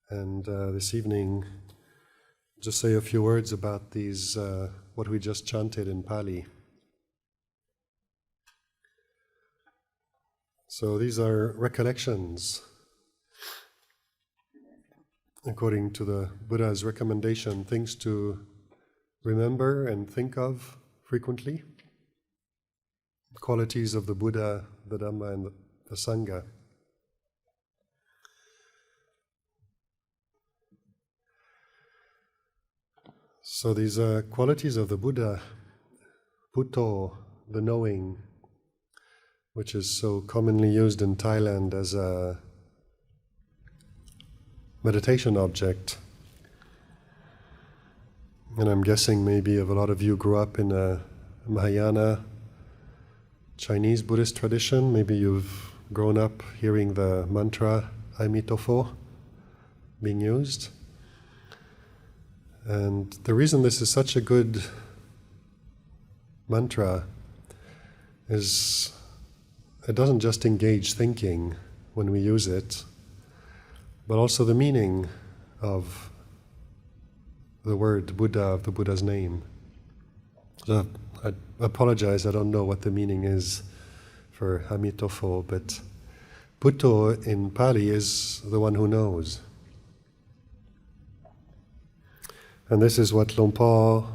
And this evening, just say a few words about these, what we just chanted in Pali. So these are recollections, according to the Buddha's recommendation, things to remember and think of frequently, qualities of the Buddha, the Dhamma, and the Sangha. So these are qualities of the Buddha, Bhutto, the knowing, which is so commonly used in Thailand as a meditation object. And I'm guessing maybe if a lot of you grew up in a Mahayana Chinese Buddhist tradition, maybe you've grown up hearing the mantra Aimitofo being used. And the reason this is such a good mantra is it doesn't just engage thinking when we use it, but also the meaning of the word Buddha, of the Buddha's name. So I apologize, I don't know what the meaning is for Amitofo, but Bhutto in Pali is the one who knows. And this is what Lompo,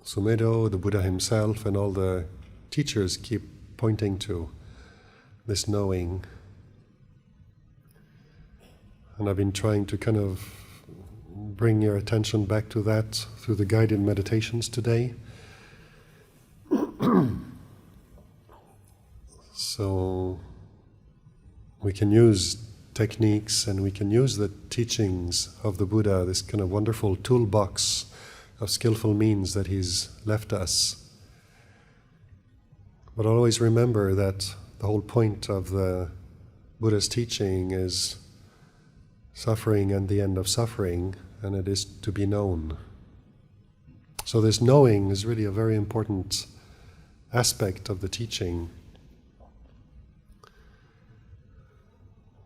Sumedho, the Buddha himself, and all the teachers keep pointing to, this knowing. And I've been trying to kind of bring your attention back to that through the guided meditations today. So we can use techniques and we can use the teachings of the Buddha, this kind of wonderful toolbox of skillful means that he's left us. But always remember that the whole point of the Buddha's teaching is suffering and the end of suffering, and it is to be known. So this knowing is really a very important aspect of the teaching.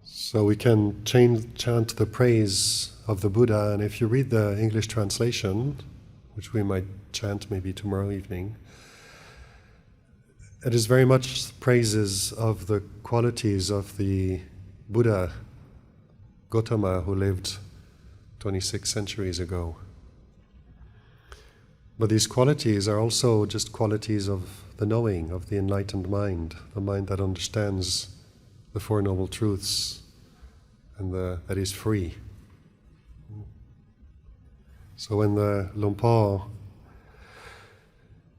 So we can chant the praise of the Buddha, and if you read the English translation, which we might chant maybe tomorrow evening, it is very much praises of the qualities of the Buddha, Gautama, who lived 26 centuries ago. But these qualities are also just qualities of the knowing, of the enlightened mind, the mind that understands the Four Noble Truths, and that is free. So when the Lompo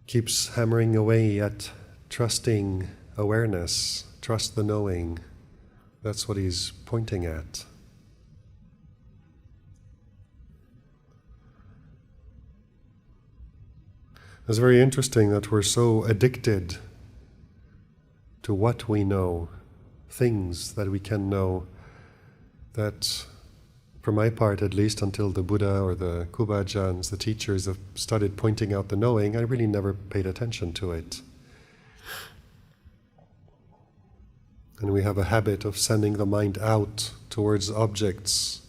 keeps hammering away at trusting awareness, trust the knowing, that's what he's pointing at. It's very interesting that we're so addicted to what we know, things that we can know, that for my part at least, until the Buddha or the Kubajans, the teachers, have started pointing out the knowing, I really never paid attention to it. And we have a habit of sending the mind out towards objects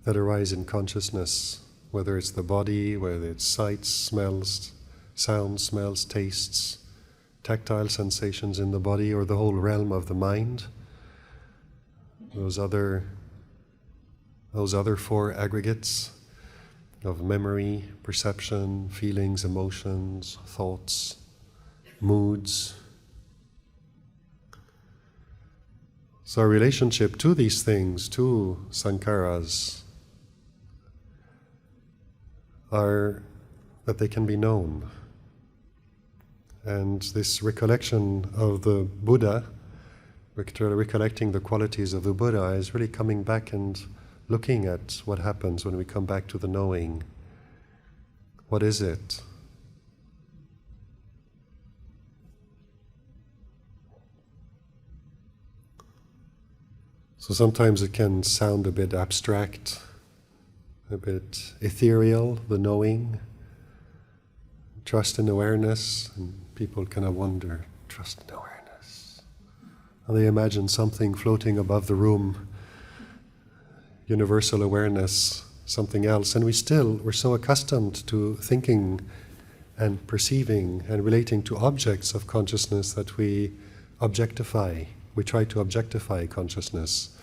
that arise in consciousness, whether it's the body, whether it's sights, smells, sounds, smells, tastes, tactile sensations in the body, or the whole realm of the mind. Those other four aggregates of memory, perception, feelings, emotions, thoughts, moods. So our relationship to these things, to Sankaras, are that they can be known. And this recollection of the Buddha, recollecting the qualities of the Buddha, is really coming back and looking at what happens when we come back to the knowing. What is it? So sometimes it can sound a bit abstract, a bit ethereal, the knowing, trust and awareness, and people kind of wonder, trust and awareness. And they imagine something floating above the room, universal awareness, something else, and we're so accustomed to thinking and perceiving and relating to objects of consciousness that we try to objectify consciousness,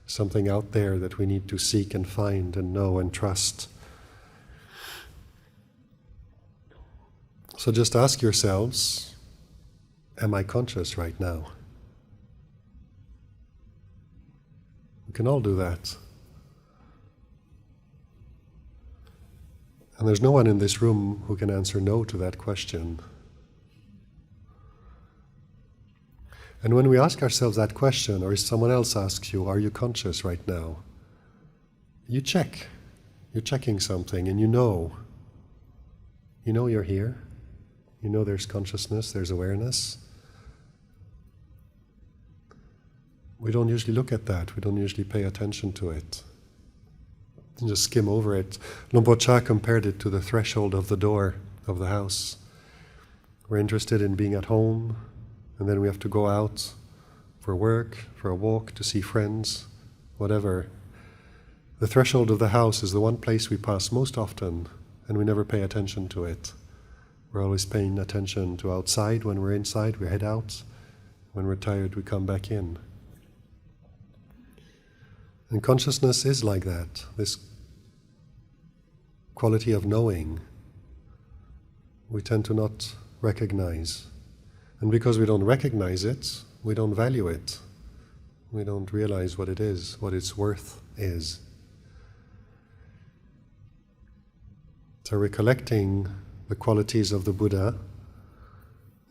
something out there that we need to seek and find and know and trust. So just ask yourselves, am I conscious right now? We can all do that. And there's no one in this room who can answer no to that question. And when we ask ourselves that question, or if someone else asks you, are you conscious right now? You check. You're checking something, and you know you're here. You know there's consciousness, there's awareness. We don't usually look at that. We don't usually pay attention to it. And just skim over it. Luang Cha compared it to the threshold of the door of the house. We're interested in being at home, and then we have to go out for work, for a walk, to see friends, whatever. The threshold of the house is the one place we pass most often, and we never pay attention to it. We're always paying attention to outside. When we're inside, we head out. When we're tired, we come back in. And consciousness is like that, this quality of knowing. We tend to not recognize. And because we don't recognize it, we don't value it. We don't realize what it is, what its worth is. So recollecting the qualities of the Buddha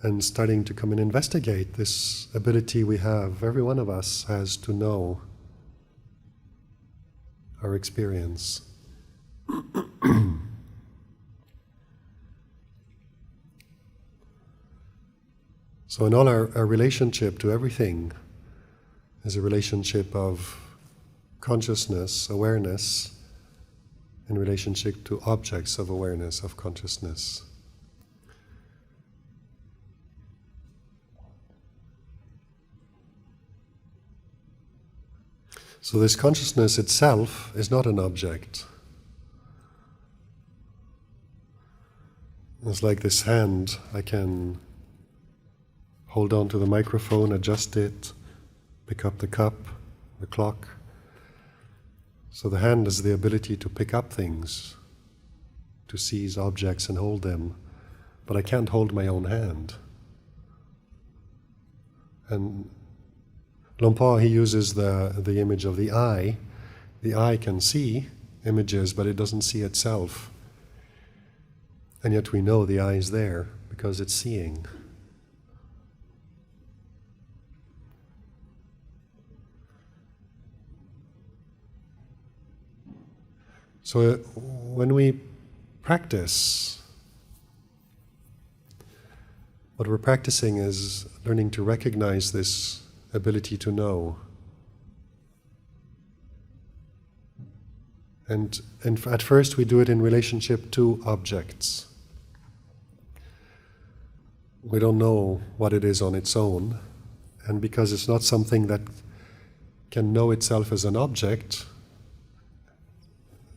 and starting to come and investigate this ability we have, every one of us has, to know our experience. So in all our relationship to everything is a relationship of consciousness, awareness, in relationship to objects of awareness, of consciousness. So this consciousness itself is not an object. It's like this hand. I can hold on to the microphone, adjust it, pick up the cup, the clock. So the hand has the ability to pick up things, to seize objects and hold them, but I can't hold my own hand. And Luang Por, he uses the image of the eye. The eye can see images, but it doesn't see itself. And yet we know the eye is there because it's seeing. So when we practice, what we're practicing is learning to recognize this ability to know. And at first we do it in relationship to objects. We don't know what it is on its own, and because it's not something that can know itself as an object,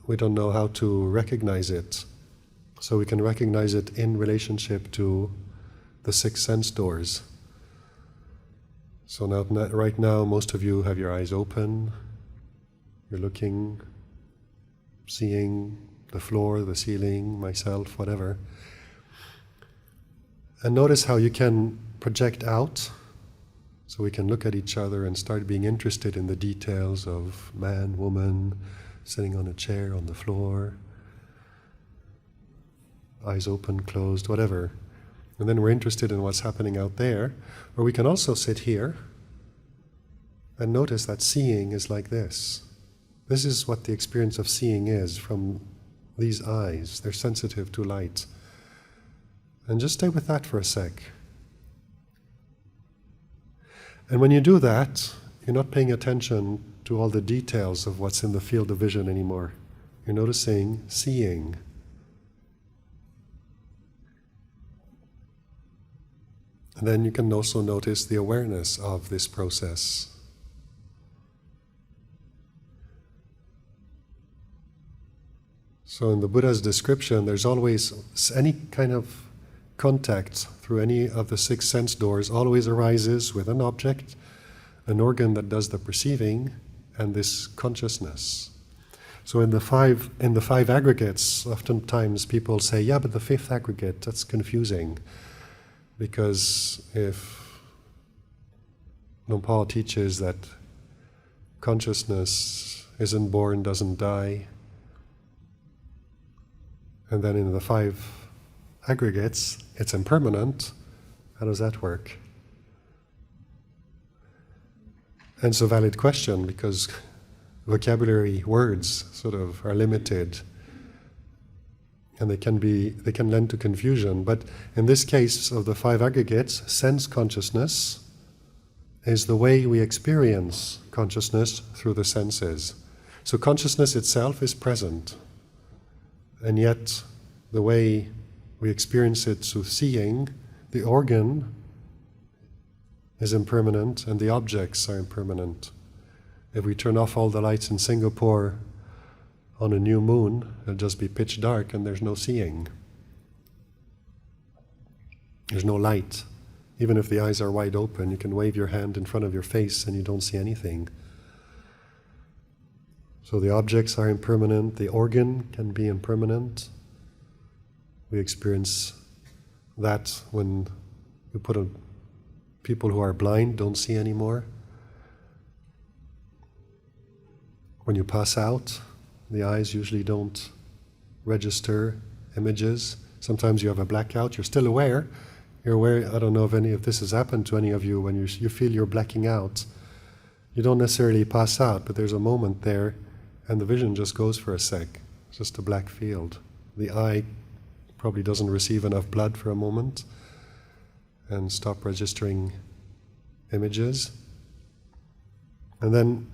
we don't know how to recognize it. So we can recognize it in relationship to the 6 sense doors. So now, right now, most of you have your eyes open. You're looking, seeing the floor, the ceiling, myself, whatever. And notice how you can project out, so we can look at each other and start being interested in the details of man, woman, sitting on a chair, on the floor, eyes open, closed, whatever. And then we're interested in what's happening out there. Or we can also sit here and notice that seeing is like this. This is what the experience of seeing is from these eyes. They're sensitive to light. And just stay with that for a sec. And when you do that, you're not paying attention to all the details of what's in the field of vision anymore. You're noticing seeing. And then you can also notice the awareness of this process. So in the Buddha's description, there's always any kind of contact through any of the 6 sense doors always arises with an object, an organ that does the perceiving, and this consciousness. So in the five aggregates, oftentimes people say, yeah, but the 5th aggregate, that's confusing. Because if Paul teaches that consciousness isn't born, doesn't die, and then in the 5 aggregates, it's impermanent, how does that work? And it's a valid question because vocabulary words sort of are limited and they can lend to confusion. But in this case of the 5 aggregates, sense consciousness is the way we experience consciousness through the senses. So consciousness itself is present, and yet the way we experience it through seeing, the organ is impermanent and the objects are impermanent. If we turn off all the lights in Singapore on a new moon, it'll just be pitch dark and there's no seeing. There's no light. Even if the eyes are wide open, you can wave your hand in front of your face and you don't see anything. So the objects are impermanent, the organ can be impermanent. We experience that when we put on people who are blind, don't see anymore. When you pass out, the eyes usually don't register images. Sometimes you have a blackout, you're still aware. You're aware, I don't know if this has happened to any of you, when you feel you're blacking out. You don't necessarily pass out, but there's a moment there and the vision just goes for a sec. It's just a black field. The eye probably doesn't receive enough blood for a moment and stop registering images. And then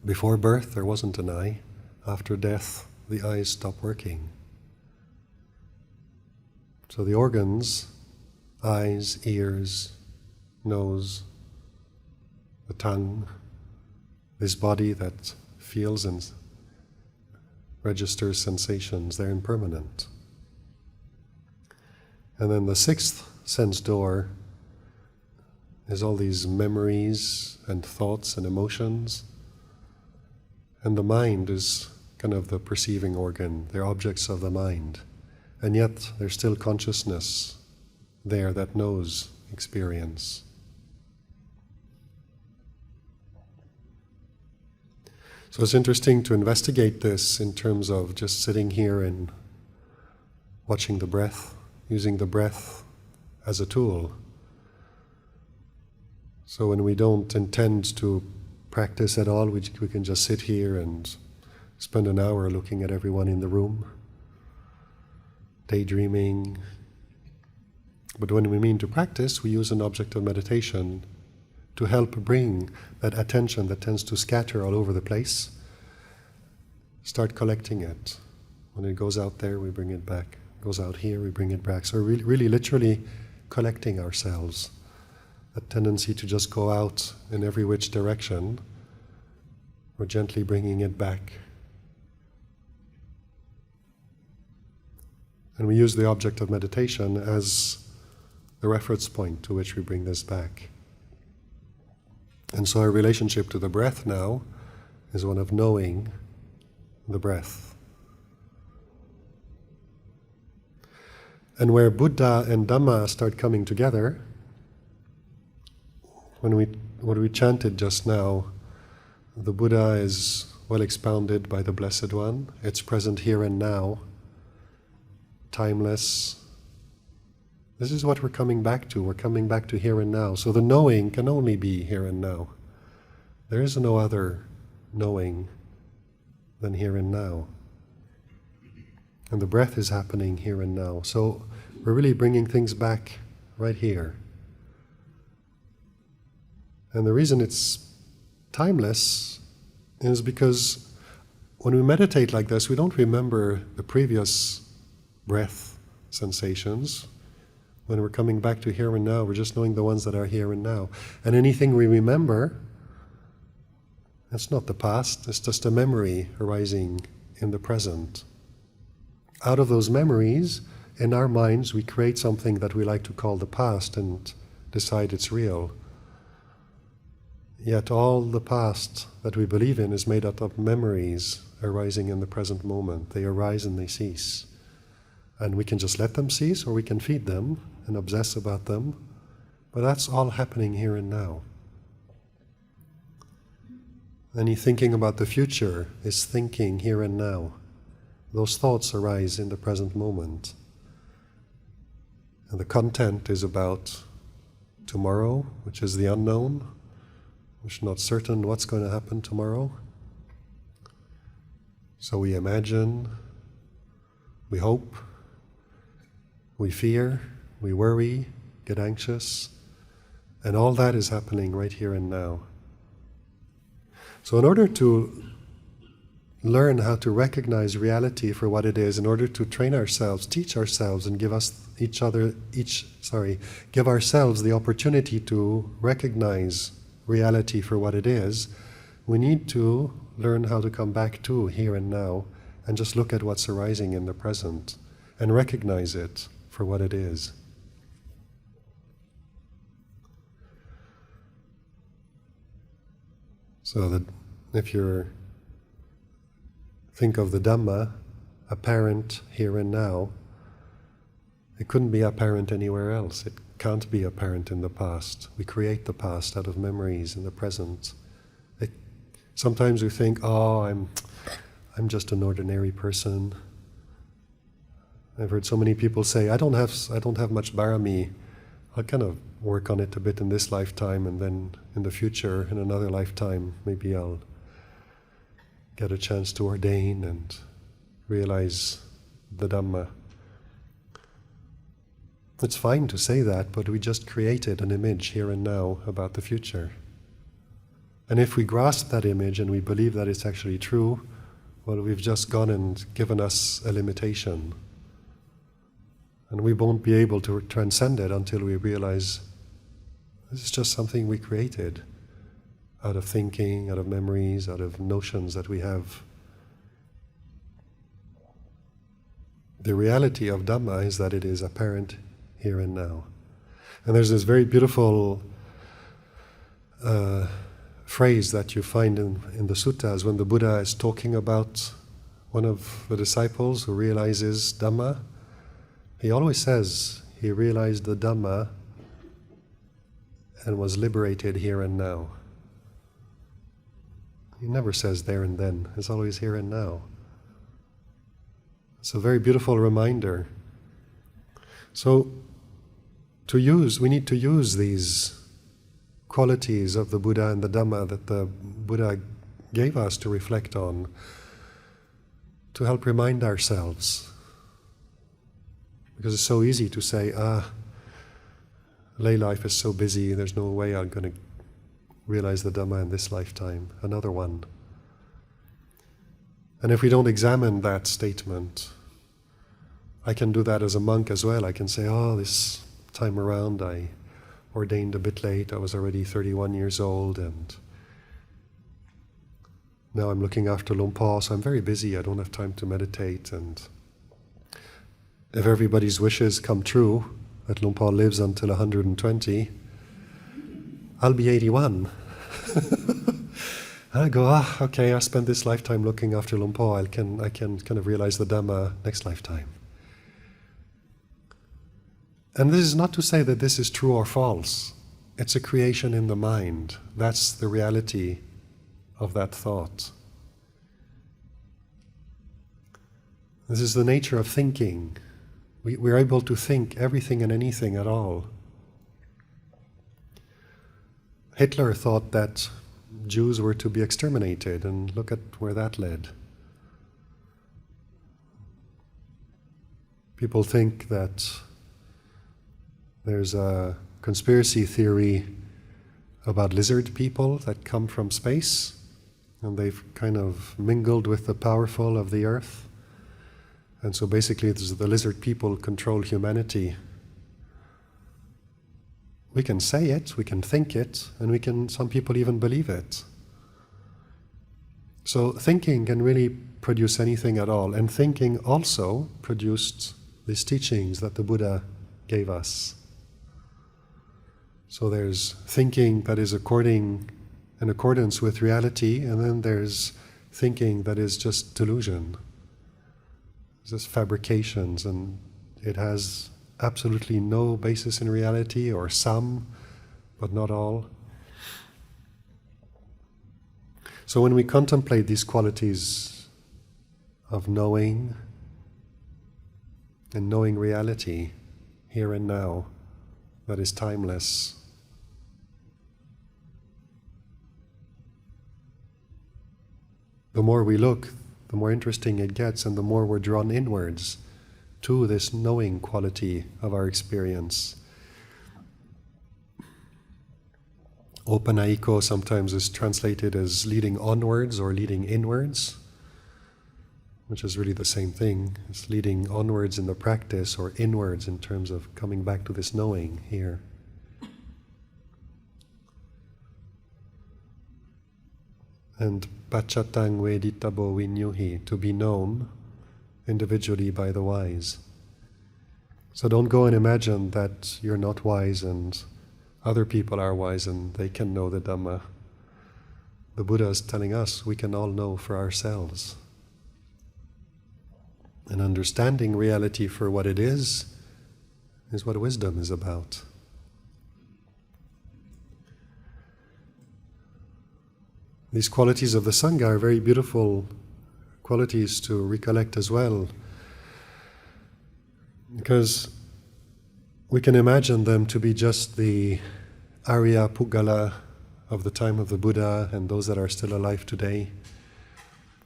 before birth there wasn't an eye. After death the eyes stop working. So the organs, eyes, ears, nose, the tongue, this body that feels and registers sensations, they're impermanent. And then the 6th sense door is all these memories and thoughts and emotions. And the mind is kind of the perceiving organ. They're objects of the mind. And yet there's still consciousness there that knows experience. So it's interesting to investigate this in terms of just sitting here and watching the breath, using the breath as a tool. So when we don't intend to practice at all, we can just sit here and spend an hour looking at everyone in the room, daydreaming. But when we mean to practice, we use an object of meditation to help bring that attention that tends to scatter all over the place. Start collecting it. When it goes out there, we bring it back. It goes out here, we bring it back. So we're really literally collecting ourselves. A tendency to just go out in every which direction, we're gently bringing it back. And we use the object of meditation as the reference point to which we bring this back. And so our relationship to the breath now is one of knowing the breath. And where Buddha and Dhamma start coming together, what we chanted just now, the Buddha is well expounded by the Blessed One. It's present here and now, timeless. This is what we're coming back to. We're coming back to here and now. So the knowing can only be here and now. There is no other knowing than here and now. And the breath is happening here and now. So we're really bringing things back right here. And the reason it's timeless is because when we meditate like this, we don't remember the previous breath sensations. When we're coming back to here and now, we're just knowing the ones that are here and now. And anything we remember, that's not the past, it's just a memory arising in the present. out of those memories, in our minds, we create something that we like to call the past and decide it's real. Yet all the past that we believe in is made up of memories arising in the present moment. They arise and they cease. And we can just let them cease, or we can feed them and obsess about them. But that's all happening here and now. Any thinking about the future is thinking here and now. Those thoughts arise in the present moment. And the content is about tomorrow, which is the unknown, which is not certain what's going to happen tomorrow. So we imagine, we hope, we fear, we worry, get anxious, and all that is happening right here and now. So in order to learn how to recognize reality for what it is, in order to train ourselves, teach ourselves, and give ourselves the opportunity to recognize reality for what it is, we need to learn how to come back to here and now and just look at what's arising in the present and recognize it for what it is. So that if you think of the Dhamma apparent here and now, it couldn't be apparent anywhere else. It can't be apparent in the past. We create the past out of memories in the present. Sometimes we think, oh, I'm just an ordinary person. I've heard so many people say, I don't have much barami. I'll kind of work on it a bit in this lifetime, and then in the future, in another lifetime, maybe I'll get a chance to ordain and realize the Dhamma. It's fine to say that, but we just created an image here and now about the future. And if we grasp that image and we believe that it's actually true, well, we've just gone and given us a limitation. And we won't be able to transcend it until we realize this is just something we created out of thinking, out of memories, out of notions that we have. The reality of Dhamma is that it is apparent here and now. And there's this very beautiful phrase that you find in the suttas when the Buddha is talking about one of the disciples who realizes Dhamma. He always says he realized the Dhamma and was liberated here and now. He never says there and then. It's always here and now. It's a very beautiful reminder. So we need to use these qualities of the Buddha and the Dhamma that the Buddha gave us to reflect on, to help remind ourselves. Because it's so easy to say, lay life is so busy, there's no way I'm going to realize the Dhamma in this lifetime, another one. And if we don't examine that statement, I can do that as a monk as well. I can say, this time around I ordained a bit late, I was already 31 years old, and now I'm looking after Lumpur, so I'm very busy, I don't have time to meditate. And if everybody's wishes come true, that Lumpur lives until 120, I'll be 81. And I go, okay, I spent this lifetime looking after Lumpur, I can kind of realize the Dhamma next lifetime. And this is not to say that this is true or false. It's a creation in the mind. That's the reality of that thought. This is the nature of thinking. We're able to think everything and anything at all. Hitler thought that Jews were to be exterminated, and look at where that led. People think that there's a conspiracy theory about lizard people that come from space, and they've kind of mingled with the powerful of the earth. And so basically the lizard people control humanity. We can say it, we can think it, and some people even believe it. So thinking can really produce anything at all. And thinking also produced these teachings that the Buddha gave us. So there's thinking that is in accordance with reality, and then there's thinking that is just delusion. It's just fabrications, and it has absolutely no basis in reality, or some, but not all. So when we contemplate these qualities of knowing and knowing reality here and now, that is timeless, the more we look, the more interesting it gets, and the more we're drawn inwards to this knowing quality of our experience. Opanaiko sometimes is translated as leading onwards or leading inwards, which is really the same thing. It's leading onwards in the practice, or inwards in terms of coming back to this knowing here. And Pachatang veditabo vinyuhi, to be known individually by the wise. So don't go and imagine that you're not wise and other people are wise and they can know the Dhamma. The Buddha is telling us we can all know for ourselves. And understanding reality for what it is what wisdom is about. These qualities of the Sangha are very beautiful qualities to recollect as well, because we can imagine them to be just the Arya Puggala of the time of the Buddha and those that are still alive today,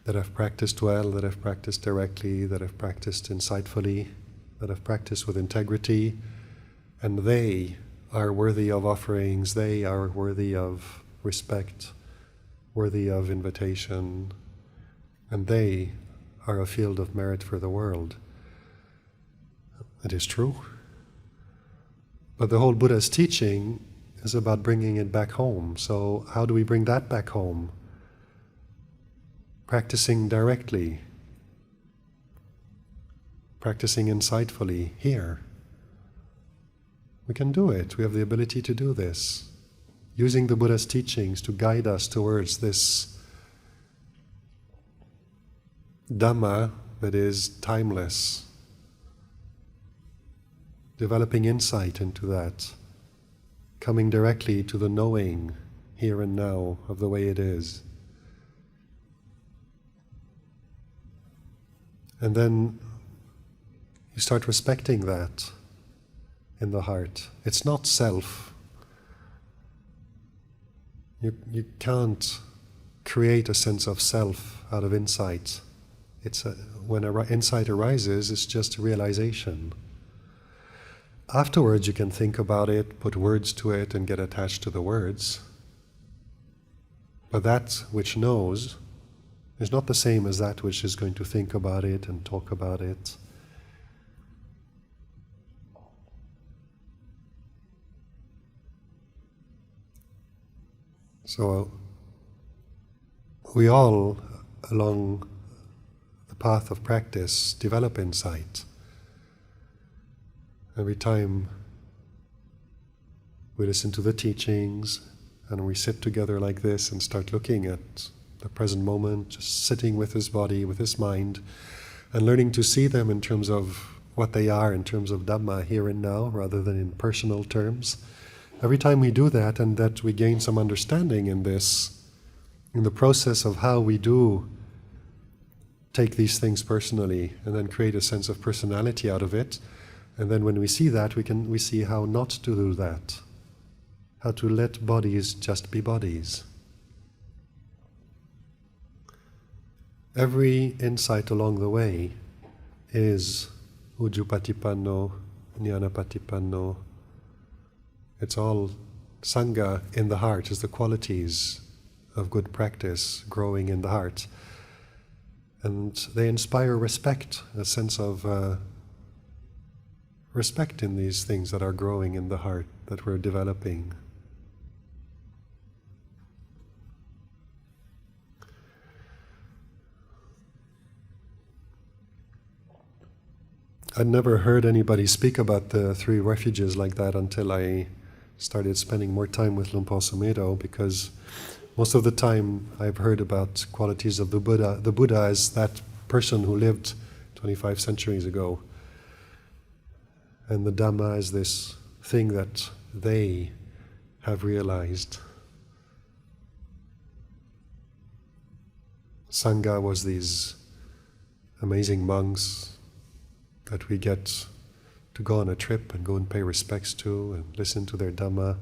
that have practiced well, that have practiced directly, that have practiced insightfully, that have practiced with integrity, and they are worthy of offerings, they are worthy of respect, worthy of invitation, and they are a field of merit for the world. It is true. But the whole Buddha's teaching is about bringing it back home. So how do we bring that back home? Practicing directly, practicing insightfully here. We can do it. We have the ability to do this. Using the Buddha's teachings to guide us towards this Dhamma that is timeless. Developing insight into that. Coming directly to the knowing here and now of the way it is. And then you start respecting that in the heart. It's not self. You can't create a sense of self out of insight. When insight arises, it's just a realization. Afterwards you can think about it, put words to it, and get attached to the words. But that which knows is not the same as that which is going to think about it and talk about it. So we all, along the path of practice, develop insight. Every time we listen to the teachings and we sit together like this and start looking at the present moment, just sitting with his body, with his mind, and learning to see them in terms of what they are, in terms of Dhamma here and now, rather than in personal terms. Every time we do that, and that we gain some understanding in this, in the process of how we do take these things personally, and then create a sense of personality out of it, and then when we see that, we see how not to do that, how to let bodies just be bodies. Every insight along the way is ujjupatipanno, jnanapatipanno. It's all Sangha in the heart, is the qualities of good practice growing in the heart. And they inspire respect, a sense of respect in these things that are growing in the heart, that we're developing. I'd never heard anybody speak about the three refuges like that until I started spending more time with Luang Por Sumedho, because most of the time I've heard about qualities of the Buddha. The Buddha is that person who lived 25 centuries ago. And the Dhamma is this thing that they have realized. Sangha was these amazing monks that we get to go on a trip and go and pay respects to and listen to their Dhamma.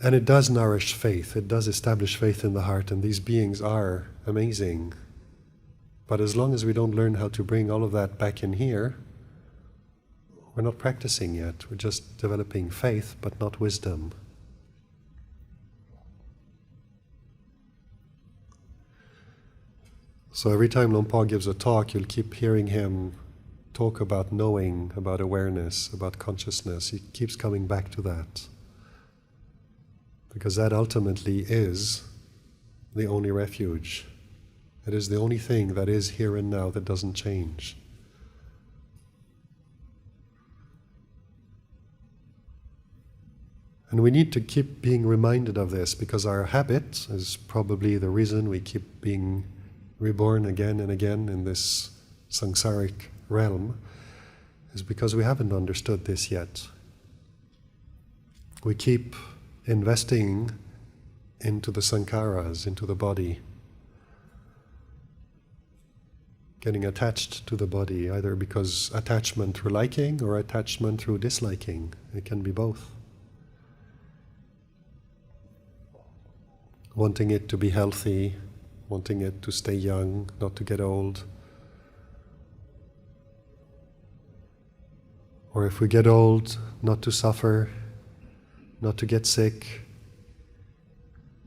And it does nourish faith, it does establish faith in the heart, and these beings are amazing. But as long as we don't learn how to bring all of that back in here, we're not practicing yet. We're just developing faith, but not wisdom. So every time Luang Por gives a talk, you'll keep hearing him talk about knowing, about awareness, about consciousness. He keeps coming back to that. Because that ultimately is the only refuge. It is the only thing that is here and now that doesn't change. And we need to keep being reminded of this, because our habit is probably the reason we keep being reborn again and again in this samsaric realm, is because we haven't understood this yet. We keep investing into the Sankaras, into the body, getting attached to the body, either because attachment through liking or attachment through disliking. It can be both. Wanting it to be healthy, wanting it to stay young, not to get old. Or if we get old, not to suffer, not to get sick.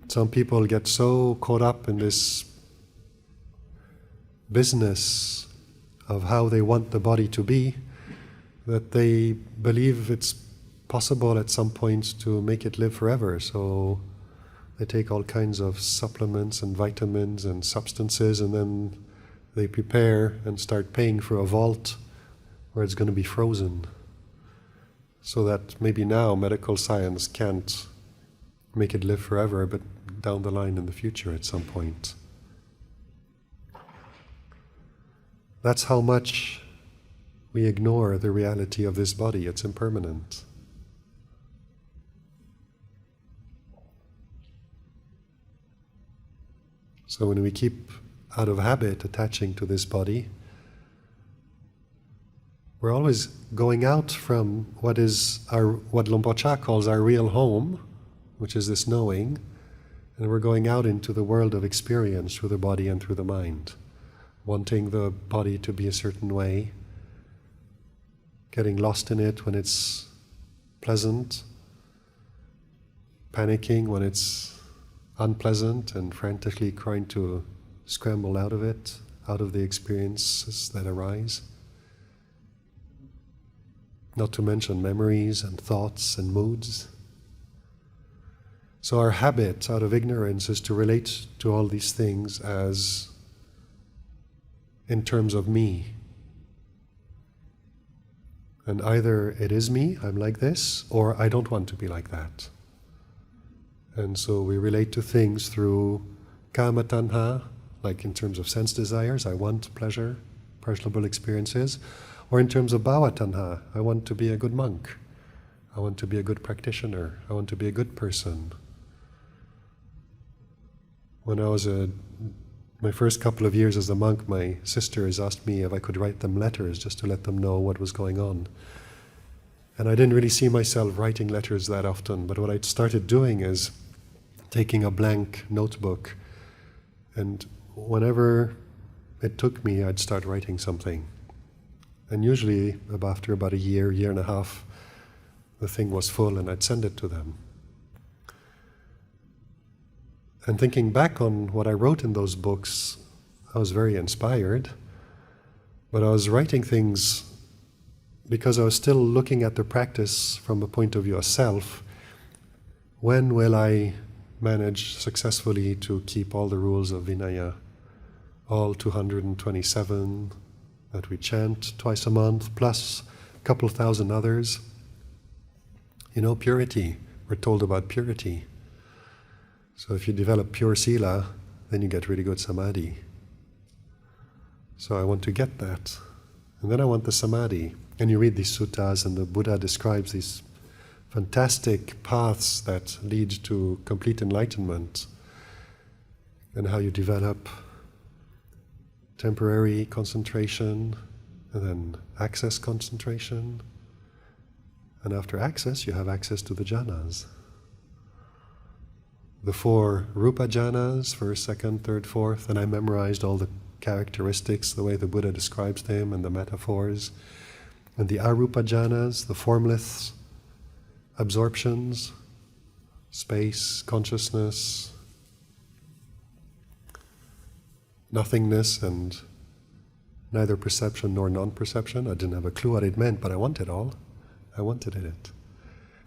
Some people get so caught up in this business of how they want the body to be that they believe it's possible at some point to make it live forever. So they take all kinds of supplements and vitamins and substances, and then they prepare and start paying for a vault where it's going to be frozen. So that maybe now medical science can't make it live forever, but down the line in the future at some point. That's how much we ignore the reality of this body. It's impermanent. So when we keep out of habit attaching to this body, we're always going out from what Luang Por Chah calls our real home, which is this knowing, and we're going out into the world of experience through the body and through the mind, wanting the body to be a certain way, getting lost in it when it's pleasant, panicking when it's unpleasant, and frantically trying to scramble out of it, out of the experiences that arise. Not to mention memories and thoughts and moods. So our habit out of ignorance is to relate to all these things as in terms of me. And either it is me, I'm like this, or I don't want to be like that. And so we relate to things through kama tanha, like in terms of sense desires, I want pleasure, pleasurable experiences, or in terms of bhava tanha, I want to be a good monk, I want to be a good practitioner, I want to be a good person. When I was my first couple of years as a monk, my sisters asked me if I could write them letters just to let them know what was going on. And I didn't really see myself writing letters that often, but what I started doing is taking a blank notebook, and whenever it took me, I'd start writing something. And usually, after about a year and a half, the thing was full and I'd send it to them. And thinking back on what I wrote in those books, I was very inspired, but I was writing things because I was still looking at the practice from a point of view of self. When will I manage successfully to keep all the rules of Vinaya, all 227, that we chant twice a month, plus a couple thousand others. Purity. We're told about purity. So if you develop pure Sila, then you get really good Samadhi. So I want to get that. And then I want the Samadhi. And you read these suttas, and the Buddha describes these fantastic paths that lead to complete enlightenment, and how you develop temporary concentration, and then access concentration. And after access, you have access to the jhanas. The 4 rupa jhanas, first, second, third, fourth, and I memorized all the characteristics, the way the Buddha describes them, and the metaphors. And the arupa jhanas, the formless absorptions, space, consciousness, nothingness, and neither perception nor non-perception. I didn't have a clue what it meant, but I wanted all. I wanted it.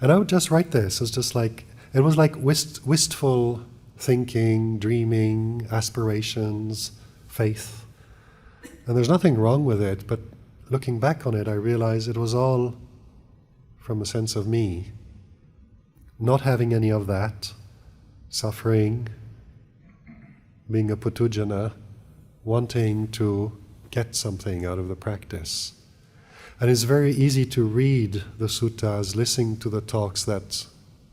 And I would just write this. It was like wistful thinking, dreaming, aspirations, faith. And there's nothing wrong with it, but looking back on it, I realize it was all from a sense of me. Not having any of that, suffering, being a putujana, wanting to get something out of the practice. And it's very easy to read the suttas, listening to the talks that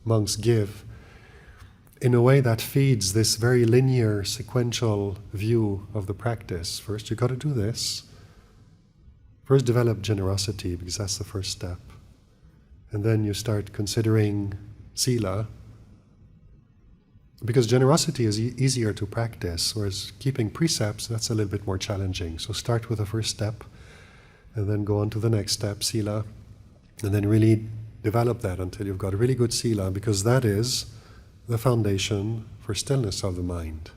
monks give, in a way that feeds this very linear, sequential view of the practice. First, you got to do this. First, develop generosity, because that's the first step. And then you start considering Sila, because generosity is easier to practice, whereas keeping precepts, that's a little bit more challenging. So start with the first step, and then go on to the next step, Sila, and then really develop that until you've got a really good Sila, because that is the foundation for stillness of the mind.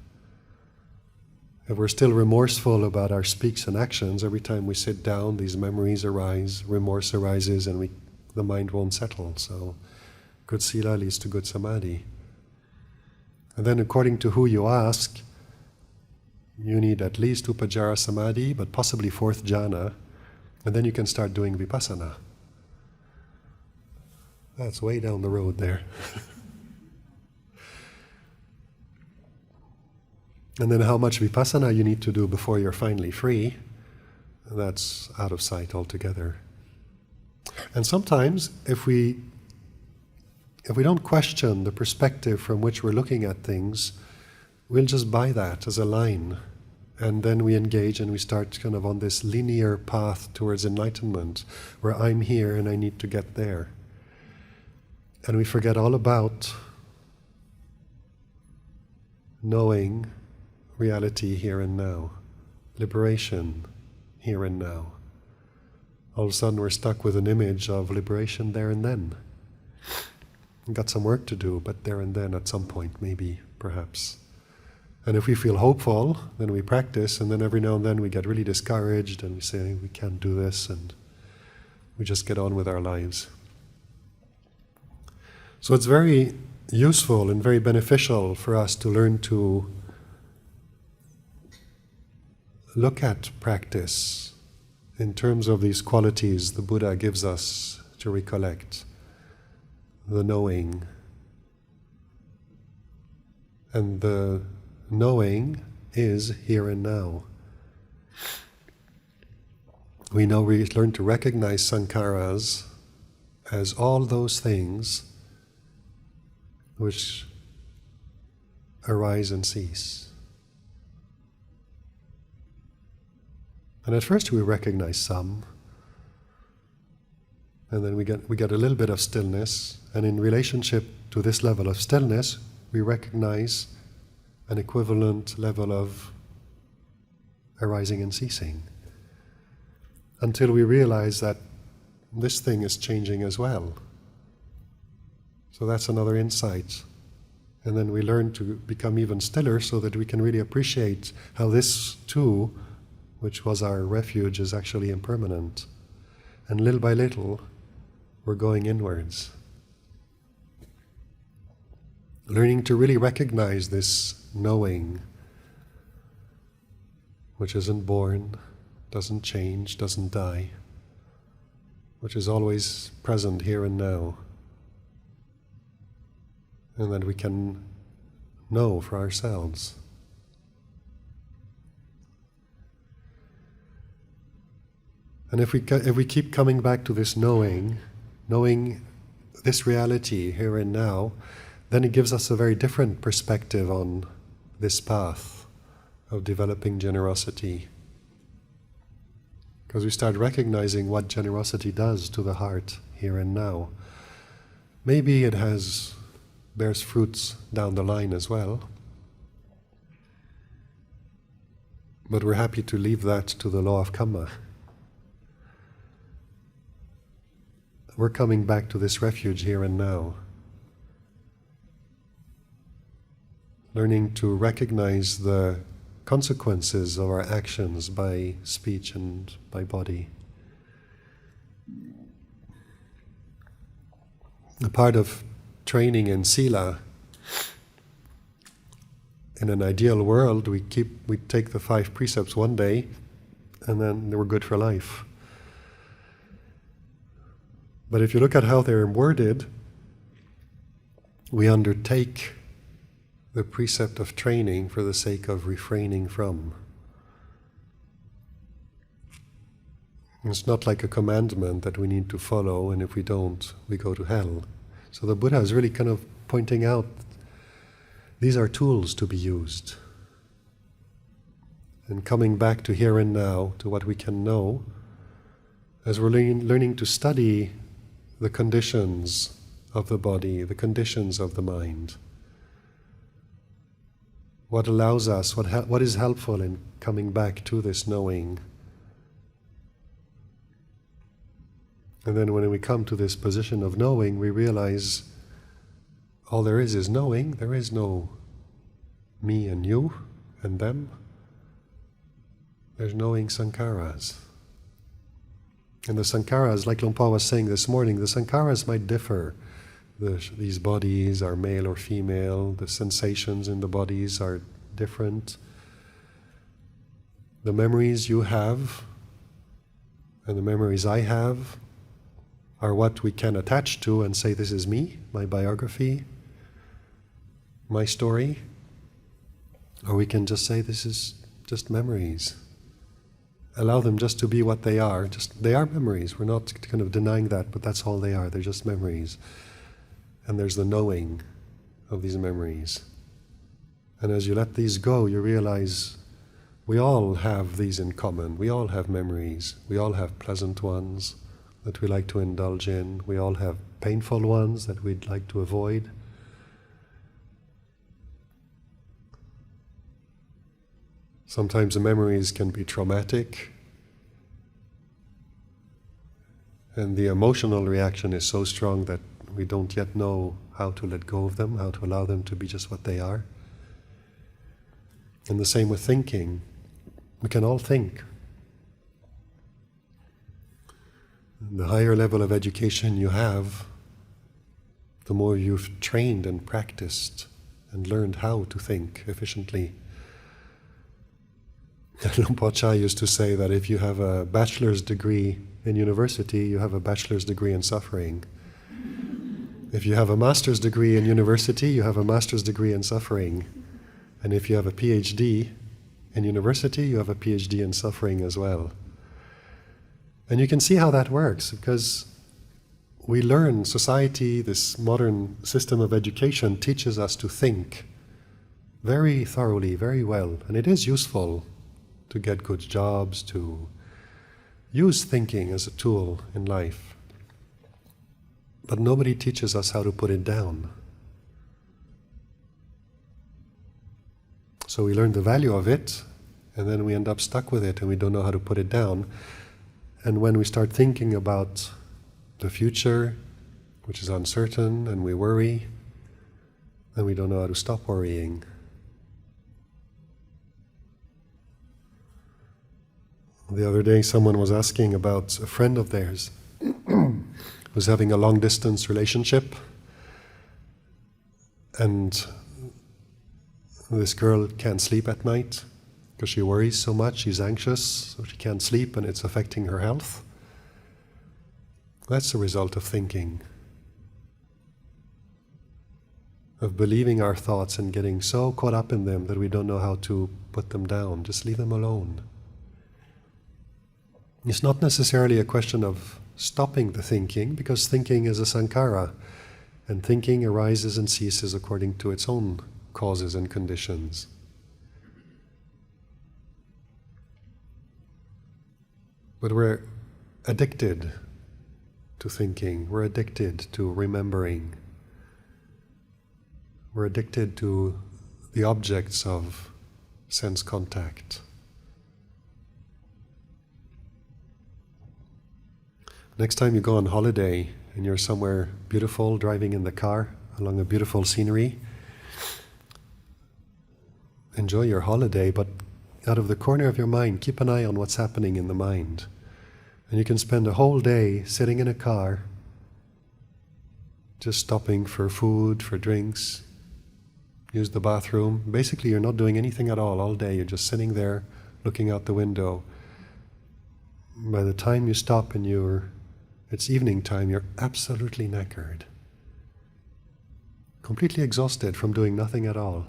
If we're still remorseful about our speaks and actions, every time we sit down, these memories arise, remorse arises, and the mind won't settle. So good Sila leads to good Samadhi. And then according to who you ask, you need at least Upajjhara Samadhi, but possibly 4th jhana, and then you can start doing vipassana. That's way down the road there. And then how much vipassana you need to do before you're finally free, that's out of sight altogether. And sometimes, if we don't question the perspective from which we're looking at things, we'll just buy that as a line. And then we engage and we start kind of on this linear path towards enlightenment, where I'm here and I need to get there. And we forget all about knowing reality here and now, liberation here and now. All of a sudden we're stuck with an image of liberation there and then. We've got some work to do, but there and then at some point, maybe, perhaps. And if we feel hopeful, then we practice, and then every now and then we get really discouraged and we say, we can't do this, and we just get on with our lives. So it's very useful and very beneficial for us to learn to look at practice in terms of these qualities the Buddha gives us to recollect. The knowing. And the knowing is here and now. We learn to recognize Sankaras as all those things which arise and cease. And at first we recognize some, and then we get a little bit of stillness, and in relationship to this level of stillness, we recognize an equivalent level of arising and ceasing, until we realize that this thing is changing as well. So that's another insight. And then we learn to become even stiller so that we can really appreciate how this too, which was our refuge, is actually impermanent. And little by little, we're going inwards. Learning to really recognize this knowing, which isn't born, doesn't change, doesn't die, which is always present here and now, and that we can know for ourselves. And if we keep coming back to this knowing this reality here and now, then it gives us a very different perspective on this path of developing generosity. Because we start recognizing what generosity does to the heart here and now. Maybe it bears fruits down the line as well, but we're happy to leave that to the law of karma. We're coming back to this refuge here and now, learning to recognize the consequences of our actions by speech and by body. A part of training in Sila, in an ideal world, we take the 5 precepts one day, and then we're good for life. But if you look at how they're worded, we undertake the precept of training for the sake of refraining from. It's not like a commandment that we need to follow, and if we don't, we go to hell. So the Buddha is really kind of pointing out these are tools to be used. And coming back to here and now, to what we can know, as we're learning to study the conditions of the body, the conditions of the mind. What allows us, what is helpful in coming back to this knowing. And then when we come to this position of knowing, we realize all there is knowing. There is no me and you and them. There's knowing Sankaras. And the Sankaras, like Luang Por was saying this morning, the Sankaras might differ. These bodies are male or female, the sensations in the bodies are different. The memories you have and the memories I have are what we can attach to and say, this is me, my biography, my story. Or we can just say, this is just memories. Allow them just to be what they are. They are memories. We're not kind of denying that, but that's all they are. They're just memories. And there's the knowing of these memories. And as you let these go, you realize we all have these in common. We all have memories. We all have pleasant ones that we like to indulge in. We all have painful ones that we'd like to avoid. Sometimes the memories can be traumatic, and the emotional reaction is so strong that we don't yet know how to let go of them, how to allow them to be just what they are. And the same with thinking. We can all think. The higher level of education you have, the more you've trained and practiced and learned how to think efficiently. Luang Por Chah used to say that if you have a bachelor's degree in university, you have a bachelor's degree in suffering. If you have a master's degree in university, you have a master's degree in suffering. And if you have a PhD in university, you have a PhD in suffering as well. And you can see how that works, because we learn, society, this modern system of education teaches us to think very thoroughly, very well. And it is useful to get good jobs, to use thinking as a tool in life. But nobody teaches us how to put it down. So we learn the value of it, and then we end up stuck with it and we don't know how to put it down. And when we start thinking about the future, which is uncertain, and we worry, then we don't know how to stop worrying. The other day someone was asking about a friend of theirs who's having a long-distance relationship, and this girl can't sleep at night, because she worries so much, she's anxious, so she can't sleep and it's affecting her health. That's the result of thinking, of believing our thoughts and getting so caught up in them that we don't know how to put them down. Just leave them alone. It's not necessarily a question of stopping the thinking, because thinking is a sankara, and thinking arises and ceases according to its own causes and conditions. But we're addicted to thinking, we're addicted to remembering, we're addicted to the objects of sense contact. Next time you go on holiday and you're somewhere beautiful, driving in the car along a beautiful scenery, enjoy your holiday, but out of the corner of your mind, keep an eye on what's happening in the mind. And you can spend a whole day sitting in a car, just stopping for food, for drinks, use the bathroom. Basically, you're not doing anything at all day. You're just sitting there, looking out the window. By the time you stop and it's evening time, you're absolutely knackered, completely exhausted from doing nothing at all.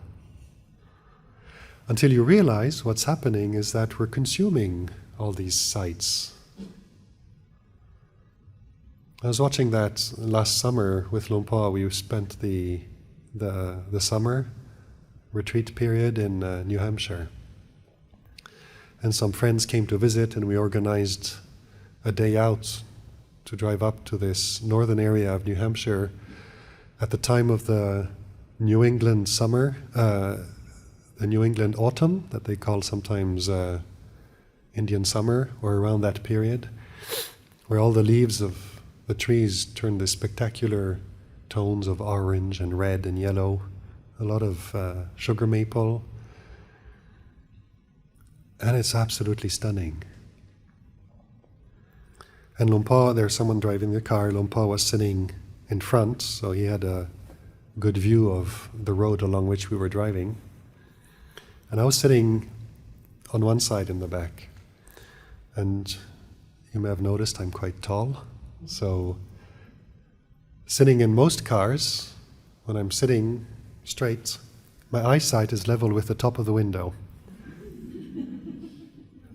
Until you realize what's happening is that we're consuming all these sights. I was watching that last summer with Luang Por. We spent the summer retreat period in New Hampshire. And some friends came to visit, and we organized a day out to drive up to this northern area of New Hampshire at the time of the New England summer, the New England autumn, that they call sometimes Indian summer, or around that period, where all the leaves of the trees turn this spectacular tones of orange and red and yellow, a lot of sugar maple, and it's absolutely stunning. And Luang Por, there's someone driving the car. Luang Por was sitting in front, so he had a good view of the road along which we were driving. And I was sitting on one side in the back. And you may have noticed I'm quite tall. So sitting in most cars, when I'm sitting straight, my eyesight is level with the top of the window,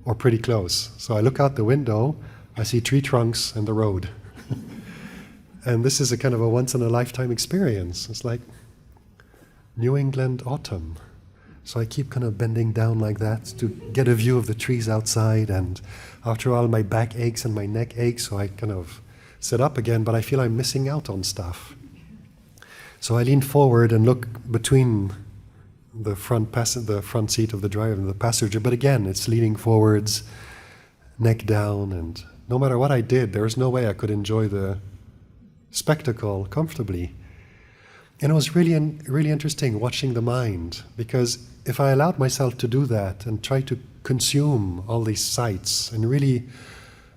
or pretty close. So I look out the window, I see tree trunks and the road. And this is a kind of a once-in-a-lifetime experience. It's like New England autumn. So I keep kind of bending down like that to get a view of the trees outside, and after a while my back aches and my neck aches, so I kind of sit up again, but I feel I'm missing out on stuff. So I lean forward and look between the front seat of the driver and the passenger, but again, it's leaning forwards, neck down, and no matter what I did, there was no way I could enjoy the spectacle comfortably. And it was really interesting watching the mind, because if I allowed myself to do that and try to consume all these sights and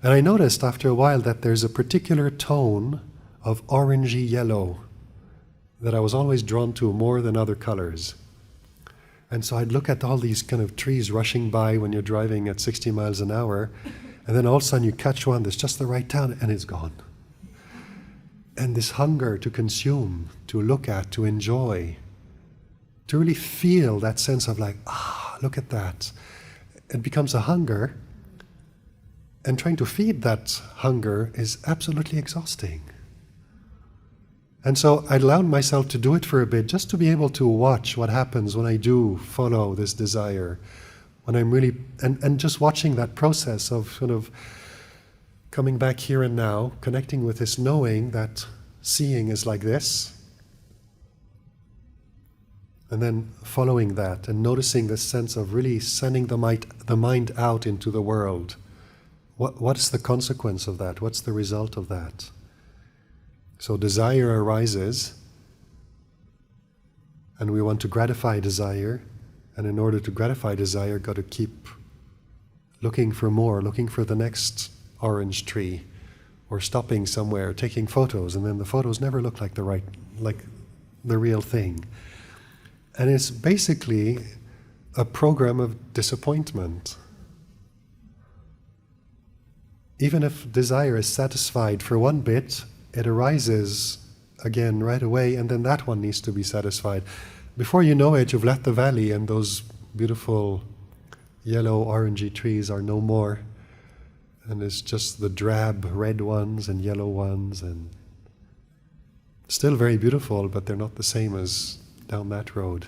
I noticed after a while that there's a particular tone of orangey yellow that I was always drawn to more than other colors. And so I'd look at all these kind of trees rushing by when you're driving at 60 miles an hour, and then all of a sudden you catch one that's just the right tone and it's gone. And this hunger to consume, to look at, to enjoy, to really feel that sense of like, look at that. It becomes a hunger, and trying to feed that hunger is absolutely exhausting. And so I allowed myself to do it for a bit, just to be able to watch what happens when I do follow this desire, when I'm really, and just watching that process of sort of coming back here and now, connecting with this knowing that seeing is like this, and then following that and noticing this sense of really sending the mind out into the world. What's the consequence of that? What's the result of that? So desire arises, and we want to gratify desire, and in order to gratify desire, got to keep looking for more, looking for the next orange tree, or stopping somewhere, taking photos, and then the photos never look like the real thing. And it's basically a program of disappointment. Even if desire is satisfied for one bit, it arises again right away, and then that one needs to be satisfied. Before you know it, you've left the valley and those beautiful yellow orangey trees are no more, and it's just the drab red ones and yellow ones, and still very beautiful, but they're not the same as down that road.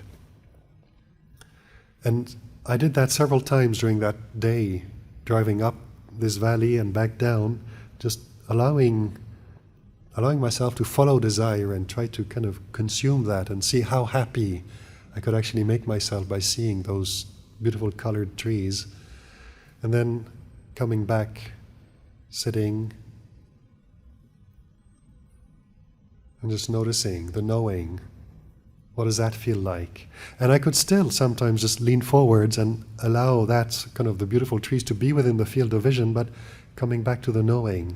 And I did that several times during that day, driving up this valley and back down, just allowing myself to follow desire and try to kind of consume that and see how happy I could actually make myself by seeing those beautiful colored trees. And then coming back, sitting, and just noticing the knowing. What does that feel like? And I could still sometimes just lean forwards and allow that kind of the beautiful trees to be within the field of vision, but coming back to the knowing.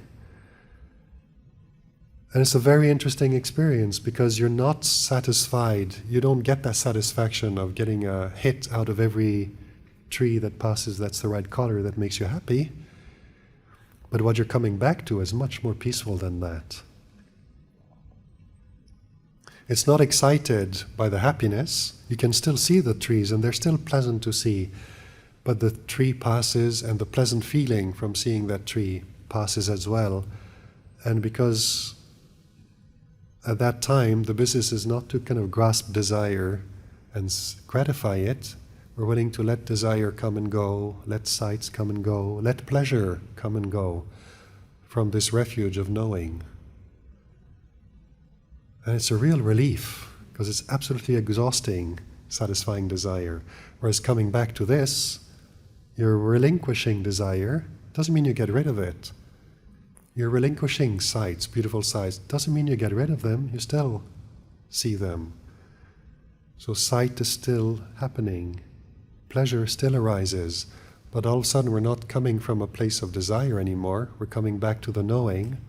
And it's a very interesting experience because you're not satisfied. You don't get that satisfaction of getting a hit out of every tree that passes that's the right color that makes you happy. But what you're coming back to is much more peaceful than that. It's not excited by the happiness. You can still see the trees and they're still pleasant to see. But the tree passes and the pleasant feeling from seeing that tree passes as well. And because at that time the business is not to kind of grasp desire and gratify it, we're willing to let desire come and go, let sights come and go, let pleasure come and go from this refuge of knowing. And it's a real relief, because it's absolutely exhausting, satisfying desire. Whereas coming back to this, you're relinquishing desire. Doesn't mean you get rid of it. You're relinquishing sights, beautiful sights. Doesn't mean you get rid of them, you still see them. So sight is still happening. Pleasure still arises. But all of a sudden we're not coming from a place of desire anymore. We're coming back to the knowing.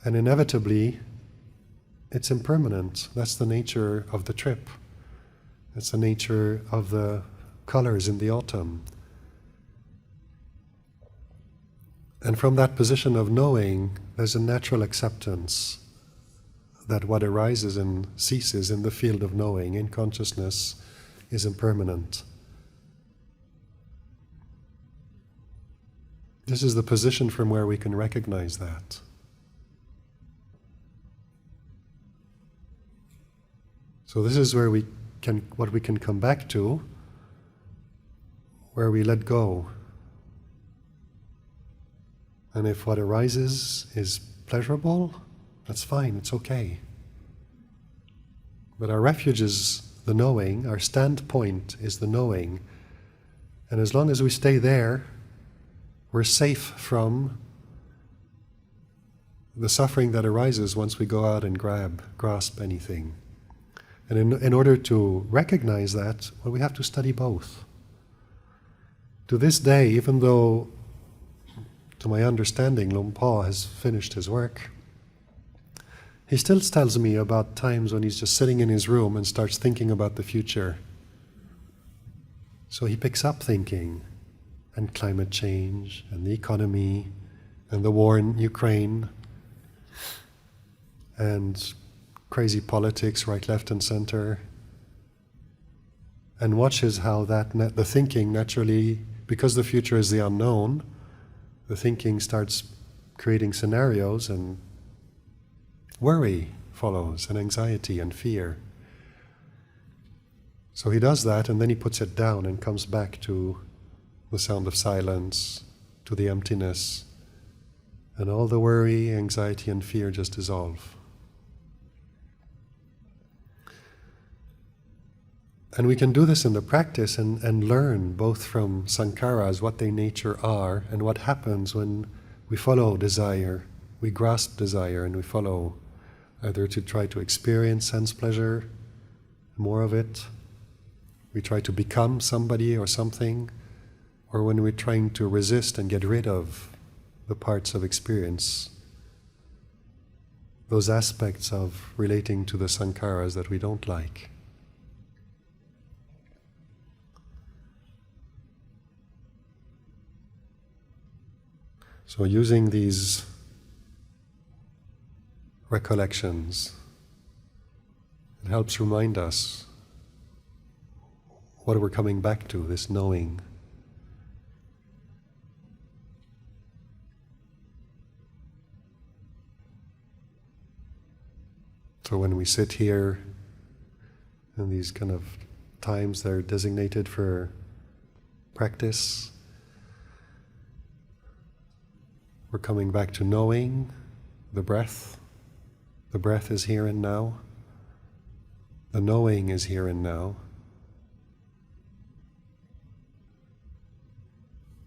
And inevitably, it's impermanent. That's the nature of the trip. It's the nature of the colors in the autumn. And from that position of knowing, there's a natural acceptance that what arises and ceases in the field of knowing, in consciousness, is impermanent. This is the position from where we can recognize that. So this is where what we can come back to, where we let go. And if what arises is pleasurable, that's fine, it's okay. But our refuge is the knowing, our standpoint is the knowing. And as long as we stay there, we're safe from the suffering that arises once we go out and grasp anything. And in order to recognize that, well, we have to study both. To this day, even though, to my understanding, Luang Por has finished his work, he still tells me about times when he's just sitting in his room and starts thinking about the future. So he picks up thinking, and climate change, and the economy, and the war in Ukraine, and crazy politics, right, left, and center, and watches how the thinking naturally, because the future is the unknown, the thinking starts creating scenarios, and worry follows, and anxiety and fear. So he does that, and then he puts it down and comes back to the sound of silence, to the emptiness, and all the worry, anxiety, and fear just dissolve. And we can do this in the practice and learn both from Sankaras what their nature are and what happens when we follow desire, we grasp desire and we follow, either to try to experience sense pleasure, more of it, we try to become somebody or something, or when we're trying to resist and get rid of the parts of experience, those aspects of relating to the Sankaras that we don't like. So using these recollections, it helps remind us what we're coming back to, this knowing. So when we sit here in these kind of times that are designated for practice, we're coming back to knowing the breath. The breath is here and now. The knowing is here and now.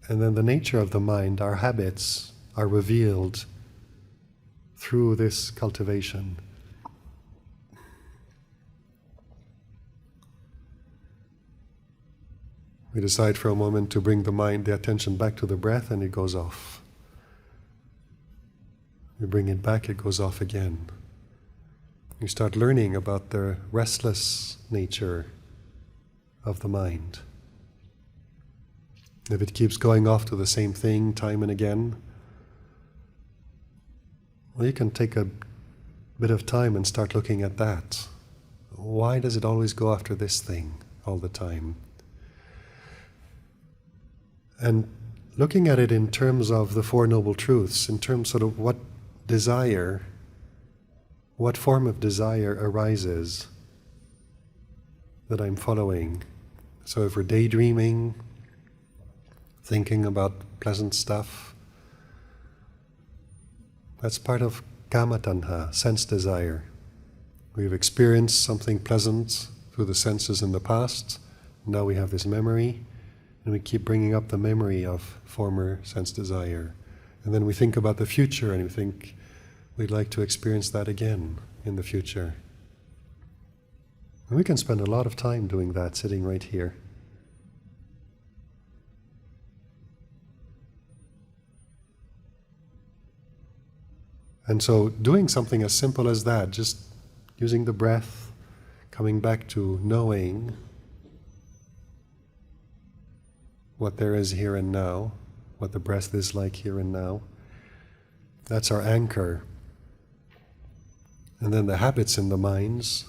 And then the nature of the mind, our habits, are revealed through this cultivation. We decide for a moment to bring the mind, the attention back to the breath, and it goes off. We bring it back, it goes off again. You start learning about the restless nature of the mind. If it keeps going off to the same thing time and again, well, you can take a bit of time and start looking at that. Why does it always go after this thing all the time? And looking at it in terms of the Four Noble Truths, in terms of what form of desire arises that I'm following. So if we're daydreaming, thinking about pleasant stuff, that's part of kama tanha, sense desire. We've experienced something pleasant through the senses in the past, now we have this memory, and we keep bringing up the memory of former sense desire. And then we think about the future and we think we'd like to experience that again in the future. And we can spend a lot of time doing that, sitting right here. And so doing something as simple as that, just using the breath, coming back to knowing what there is here and now, what the breath is like here and now, that's our anchor. And then the habits in the minds,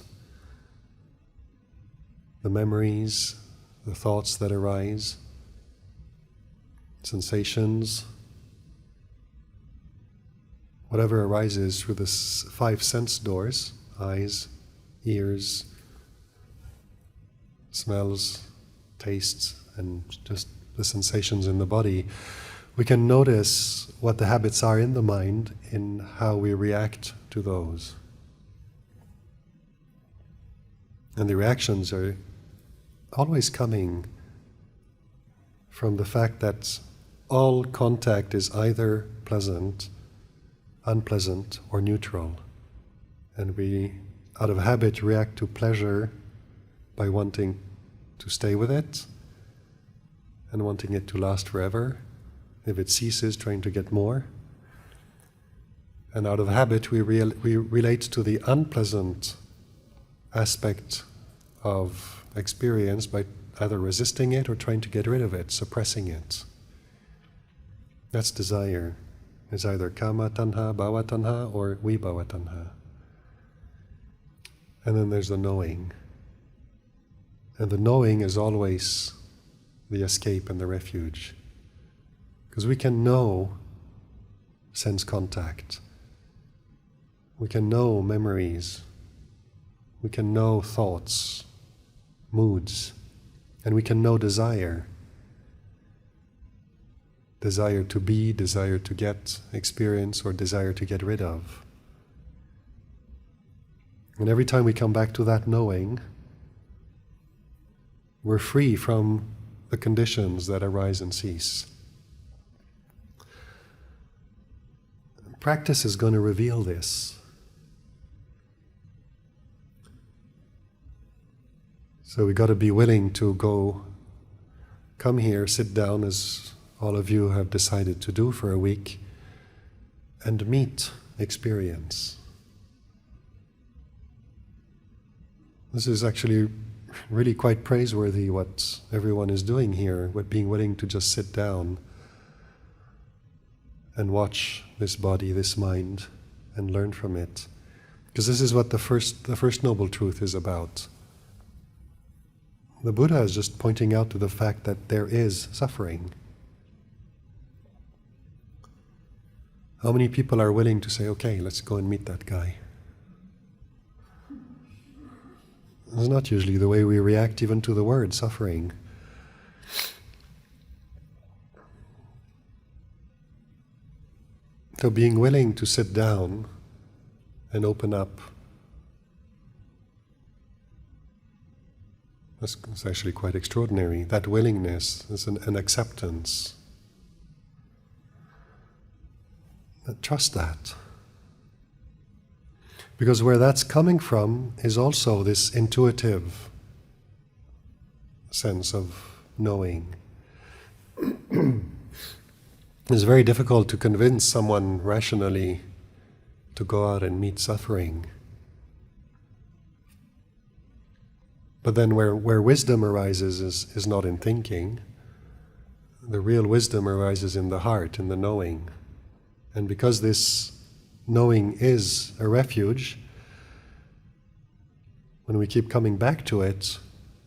the memories, the thoughts that arise, sensations, whatever arises through the 5 sense doors, eyes, ears, smells, tastes, and just the sensations in the body, we can notice what the habits are in the mind in how we react to those. And the reactions are always coming from the fact that all contact is either pleasant, unpleasant, or neutral. And we, out of habit, react to pleasure by wanting to stay with it and wanting it to last forever. If it ceases, trying to get more. And out of habit, we relate to the unpleasant aspect of experience by either resisting it or trying to get rid of it, suppressing it. That's desire. It's either kama tanha, bhava tanha, or vibhava tanha. And then there's the knowing. And the knowing is always the escape and the refuge. Because we can know sense contact. We can know memories. We can know thoughts, moods, and we can know desire. Desire to be, desire to get experience, or desire to get rid of. And every time we come back to that knowing, we're free from the conditions that arise and cease. Practice is going to reveal this. So we got to be willing to come here, sit down, as all of you have decided to do for a week, and meet experience. This is actually really quite praiseworthy what everyone is doing here, with being willing to just sit down and watch this body, this mind, and learn from it. Because this is what the first noble truth is about. The Buddha is just pointing out to the fact that there is suffering. How many people are willing to say, okay, let's go and meet that guy? It's not usually the way we react even to the word suffering. So being willing to sit down and open up, that's actually quite extraordinary. That willingness is an acceptance. Trust that. Because where that's coming from is also this intuitive sense of knowing. It's very difficult to convince someone rationally to go out and meet suffering. But then where wisdom arises is not in thinking. The real wisdom arises in the heart, in the knowing. And because this knowing is a refuge, when we keep coming back to it,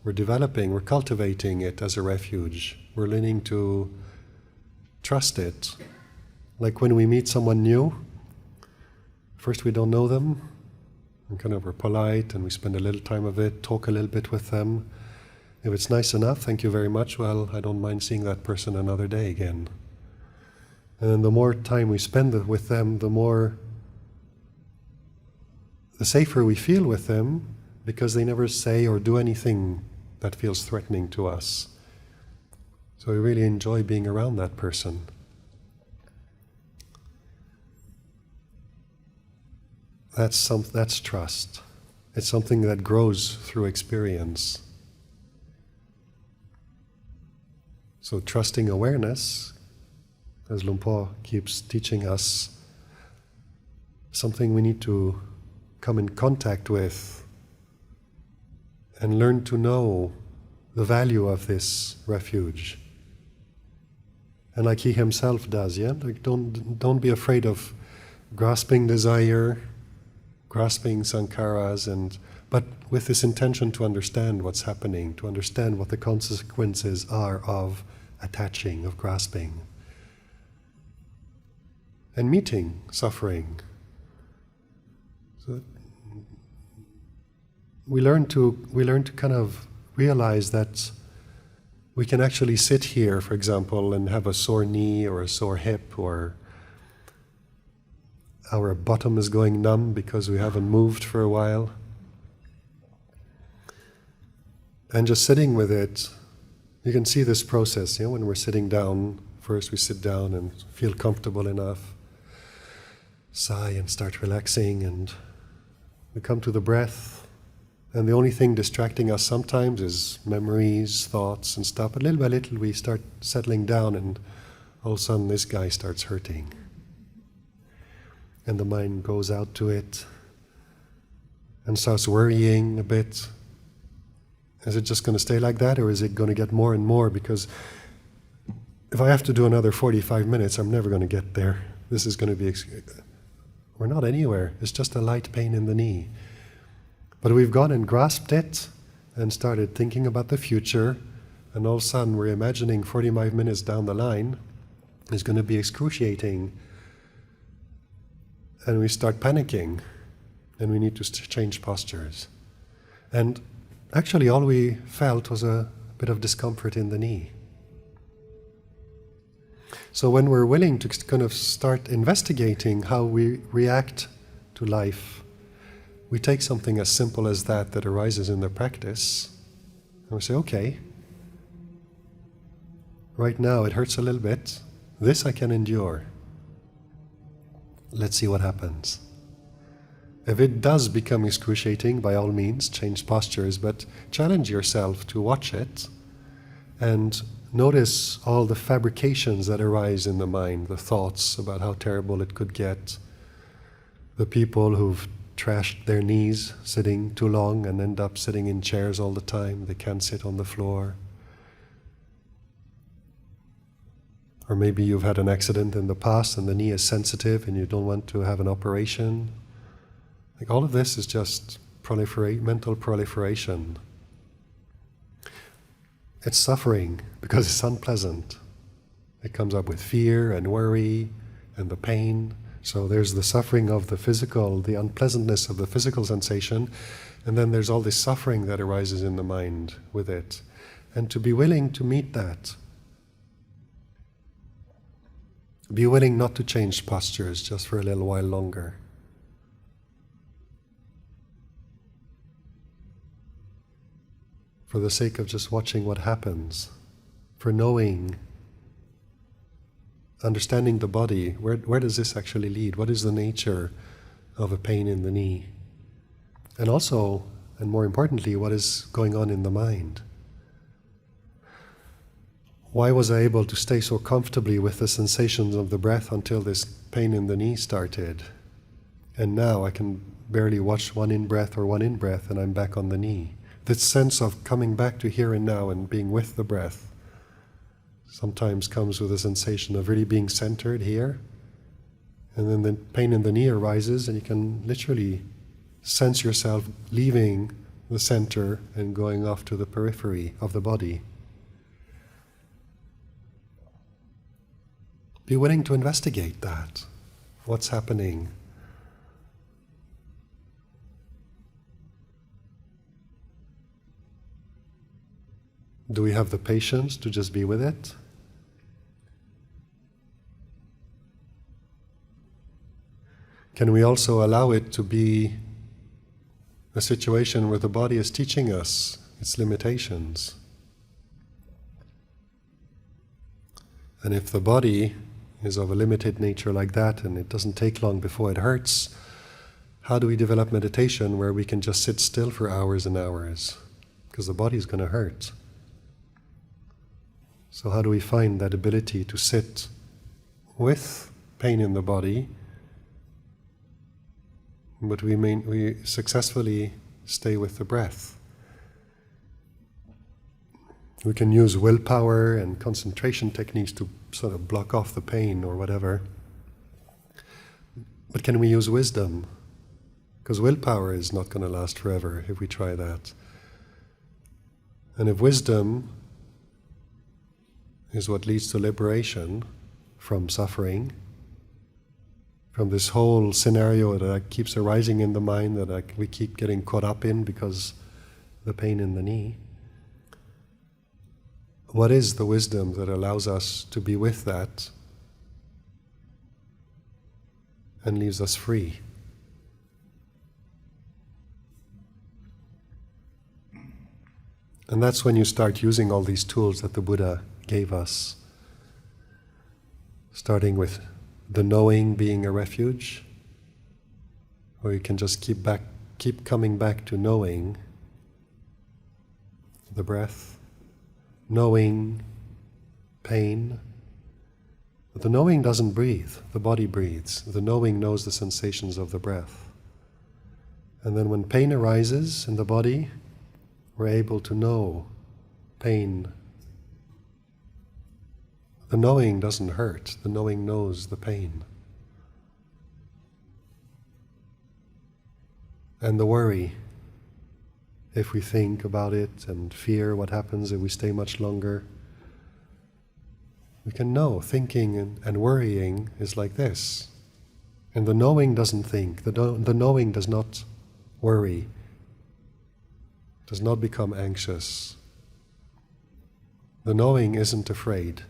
we're cultivating it as a refuge. We're learning to trust it. Like when we meet someone new, first we don't know them, and we're polite and we spend a little time of it, talk a little bit with them. If it's nice enough, thank you very much, well, I don't mind seeing that person another day again. And then the more time we spend with them, the safer we feel with them, because they never say or do anything that feels threatening to us. So we really enjoy being around that person. That's trust. It's something that grows through experience. So trusting awareness, as Luang Por keeps teaching us, something we need to come in contact with and learn to know the value of this refuge. And like he himself does, like don't be afraid of grasping desire, grasping sankaras, but with this intention to understand what's happening, to understand what the consequences are of attaching, of grasping. And meeting suffering. So we learn to kind of realize that we can actually sit here, for example, and have a sore knee or a sore hip, or our bottom is going numb because we haven't moved for a while. And just sitting with it, you can see this process, when we're sitting down, first we sit down and feel comfortable enough, sigh and start relaxing, and we come to the breath, and the only thing distracting us sometimes is memories, thoughts and stuff. But little by little we start settling down, and all of a sudden this guy starts hurting. And the mind goes out to it and starts worrying a bit. Is it just going to stay like that, or is it going to get more and more? Because if I have to do another 45 minutes, I'm never going to get there. This is going to be... We're not anywhere. It's just a light pain in the knee. But we've gone and grasped it and started thinking about the future, and all of a sudden we're imagining 45 minutes down the line is going to be excruciating. And we start panicking, and we need to change postures. And actually all we felt was a bit of discomfort in the knee. So when we're willing to kind of start investigating how we react to life, we take something as simple as that arises in the practice, and we say, okay, right now it hurts a little bit, this I can endure. Let's see what happens. If it does become excruciating, by all means, change postures, but challenge yourself to watch it and notice all the fabrications that arise in the mind, the thoughts about how terrible it could get, the people who've trashed their knees sitting too long and end up sitting in chairs all the time, they can't sit on the floor. Or maybe you've had an accident in the past and the knee is sensitive and you don't want to have an operation. Like all of this is just mental proliferation. It's suffering because it's unpleasant. It comes up with fear and worry and the pain. So there's the suffering of the physical, the unpleasantness of the physical sensation, and then there's all this suffering that arises in the mind with it. And to be willing to meet that, be willing not to change postures just for a little while longer. For the sake of just watching what happens, for knowing, understanding the body, where does this actually lead? What is the nature of a pain in the knee? And also, and more importantly, what is going on in the mind? Why was I able to stay so comfortably with the sensations of the breath until this pain in the knee started? And now I can barely watch one in-breath or one in-breath and I'm back on the knee. This sense of coming back to here and now and being with the breath sometimes comes with a sensation of really being centered here. And then the pain in the knee arises and you can literally sense yourself leaving the center and going off to the periphery of the body. Be willing to investigate that. What's happening? Do we have the patience to just be with it? Can we also allow it to be a situation where the body is teaching us its limitations? And if the body is of a limited nature like that and it doesn't take long before it hurts, how do we develop meditation where we can just sit still for hours and hours? Because the body is going to hurt. So how do we find that ability to sit with pain in the body, but we successfully stay with the breath? We can use willpower and concentration techniques to sort of block off the pain or whatever. But can we use wisdom? Because willpower is not going to last forever if we try that. And if wisdom is what leads to liberation from suffering, from this whole scenario that keeps arising in the mind that we keep getting caught up in because the pain in the knee, what is the wisdom that allows us to be with that and leaves us free? And that's when you start using all these tools that the Buddha gave us, starting with the knowing being a refuge, where you can just keep coming back to knowing the breath, knowing pain. But the knowing doesn't breathe, the body breathes. The knowing knows the sensations of the breath. And then when pain arises in the body, we're able to know pain. The knowing doesn't hurt, the knowing knows the pain. And the worry, if we think about it and fear what happens if we stay much longer, we can know thinking and worrying is like this. And the knowing doesn't think, the knowing does not worry, does not become anxious. The knowing isn't afraid.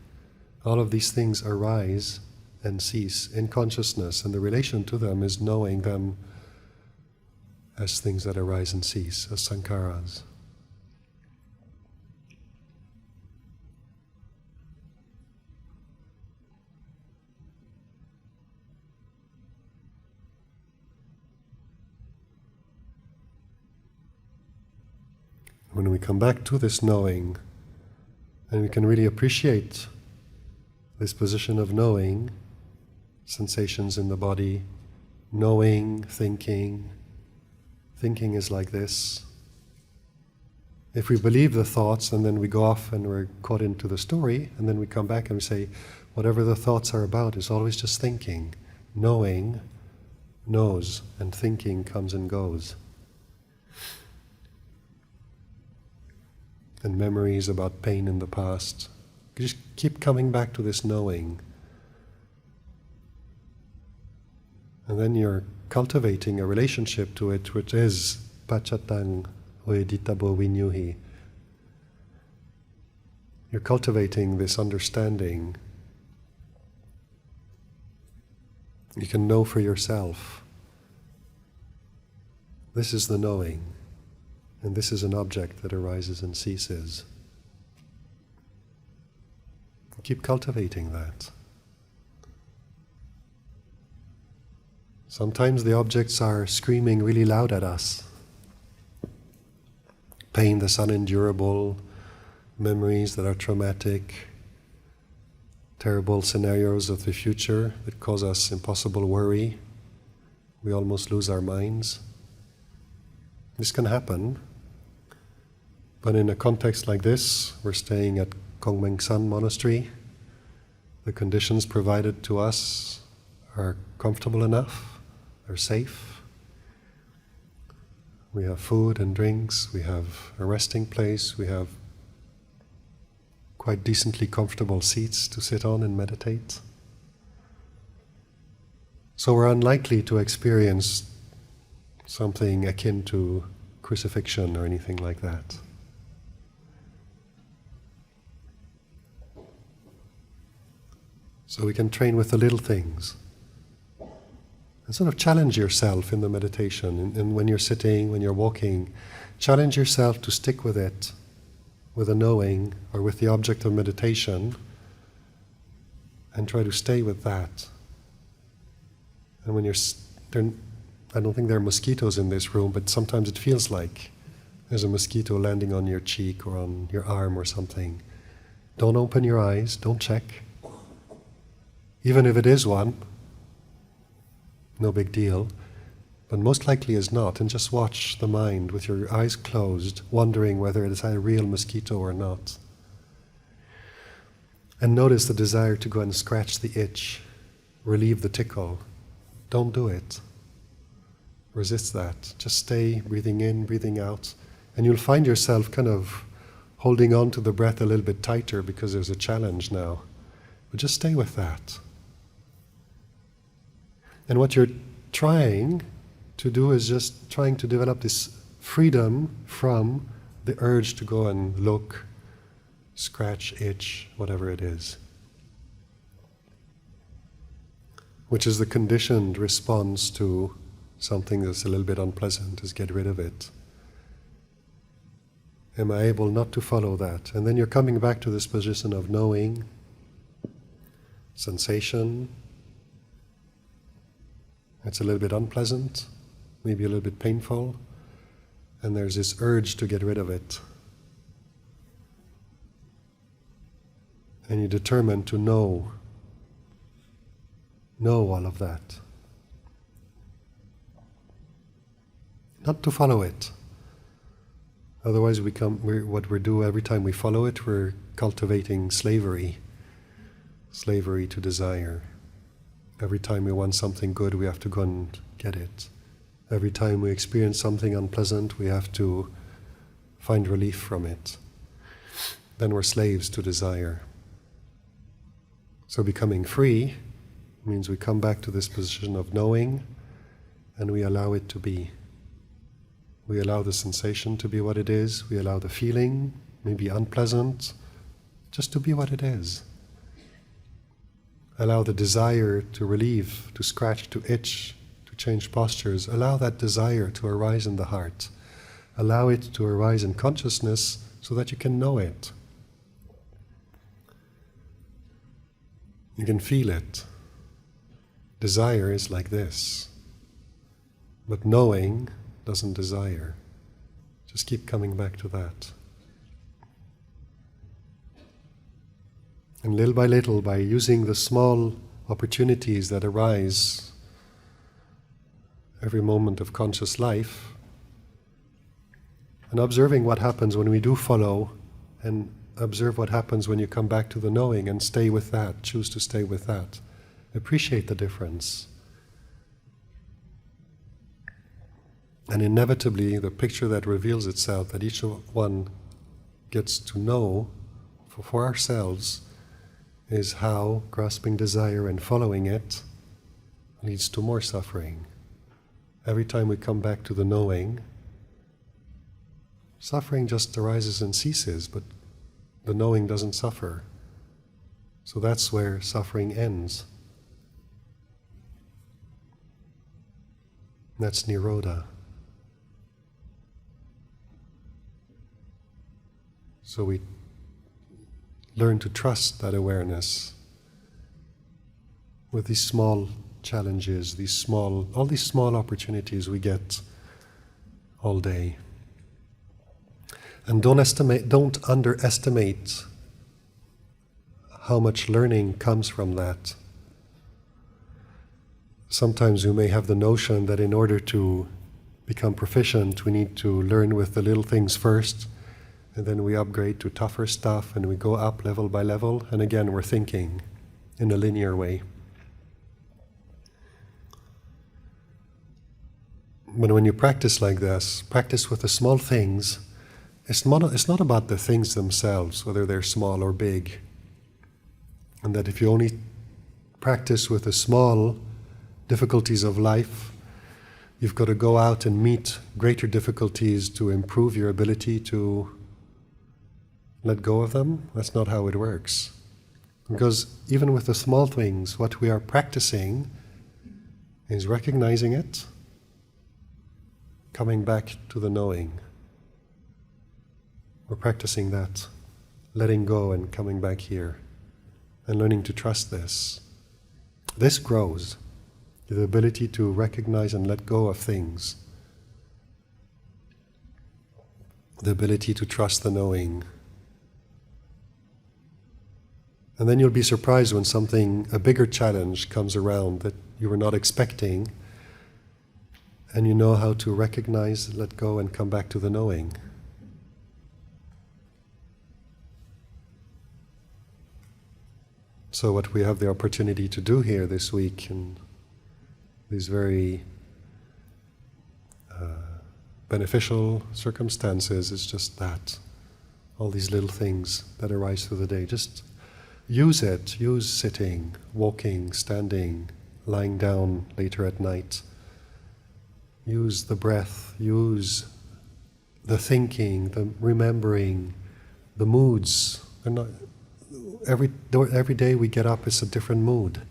All of these things arise and cease in consciousness, and the relation to them is knowing them as things that arise and cease, as Sankaras. When we come back to this knowing, and we can really appreciate this position of knowing, sensations in the body, knowing, thinking. Thinking is like this. If we believe the thoughts and then we go off and we're caught into the story, and then we come back and we say, whatever the thoughts are about is always just thinking. Knowing knows, and thinking comes and goes. And memories about pain in the past. You just keep coming back to this knowing. And then you're cultivating a relationship to it, which is pachatang oeditabo vinyuhi. You're cultivating this understanding. You can know for yourself. This is the knowing, and this is an object that arises and ceases. Keep cultivating that. Sometimes the objects are screaming really loud at us. Pain that's unendurable, memories that are traumatic, terrible scenarios of the future that cause us impossible worry. We almost lose our minds. This can happen, but in a context like this, we're staying at Meng Monastery. The conditions provided to us are comfortable enough, they're safe. We have food and drinks, we have a resting place, we have quite decently comfortable seats to sit on and meditate. So we're unlikely to experience something akin to crucifixion or anything like that. So we can train with the little things. And sort of challenge yourself in the meditation. And when you're sitting, when you're walking, challenge yourself to stick with it, with a knowing or with the object of meditation, and try to stay with that. And when I don't think there are mosquitoes in this room, but sometimes it feels like there's a mosquito landing on your cheek or on your arm or something. Don't open your eyes, don't check. Even if it is one, no big deal, but most likely is not, and just watch the mind with your eyes closed, wondering whether it is a real mosquito or not. And notice the desire to go and scratch the itch, relieve the tickle. Don't do it. Resist that. Just stay breathing in, breathing out, and you'll find yourself kind of holding on to the breath a little bit tighter because there's a challenge now. But just stay with that. And what you're trying to do is just trying to develop this freedom from the urge to go and look, scratch, itch, whatever it is, which is the conditioned response to something that's a little bit unpleasant, is get rid of it. Am I able not to follow that? And then you're coming back to this position of knowing, sensation. It's a little bit unpleasant, maybe a little bit painful, and there's this urge to get rid of it. And you determine to know all of that. Not to follow it. Otherwise what we do every time we follow it, we're cultivating slavery to desire. Every time we want something good, we have to go and get it. Every time we experience something unpleasant, we have to find relief from it. Then we're slaves to desire. So becoming free means we come back to this position of knowing, and we allow it to be. We allow the sensation to be what it is. We allow the feeling, maybe unpleasant, just to be what it is. Allow the desire to relieve, to scratch, to itch, to change postures. Allow that desire to arise in the heart. Allow it to arise in consciousness so that you can know it. You can feel it. Desire is like this. But knowing doesn't desire. Just keep coming back to that. And little by little, by using the small opportunities that arise every moment of conscious life, and observing what happens when we do follow and observe what happens when you come back to the knowing and stay with that, choose to stay with that. Appreciate the difference. And inevitably, the picture that reveals itself, that each one gets to know for ourselves, is how grasping desire and following it leads to more suffering. Every time we come back to the knowing, suffering just arises and ceases, but the knowing doesn't suffer. So that's where suffering ends. That's Nirodha. So we learn to trust that awareness with these small challenges, all these small opportunities we get all day. And don't underestimate how much learning comes from that. Sometimes we may have the notion that in order to become proficient, we need to learn with the little things first, and then we upgrade to tougher stuff, and we go up level by level, and again we're thinking in a linear way. But when you practice like this, practice with the small things, it's not about the things themselves, whether they're small or big. And that if you only practice with the small difficulties of life, you've got to go out and meet greater difficulties to improve your ability to let go of them. That's not how it works. Because even with the small things, what we are practicing is recognizing it, coming back to the knowing. We're practicing that, letting go and coming back here, and learning to trust this. This grows, the ability to recognize and let go of things, the ability to trust the knowing. And then you'll be surprised when a bigger challenge comes around that you were not expecting, and you know how to recognize, let go, and come back to the knowing. So what we have the opportunity to do here this week in these very beneficial circumstances is just that. All these little things that arise through the day. Just use it. Use sitting, walking, standing, lying down later at night. Use the breath. Use the thinking, the remembering, the moods. They're not, every day we get up, it's a different mood.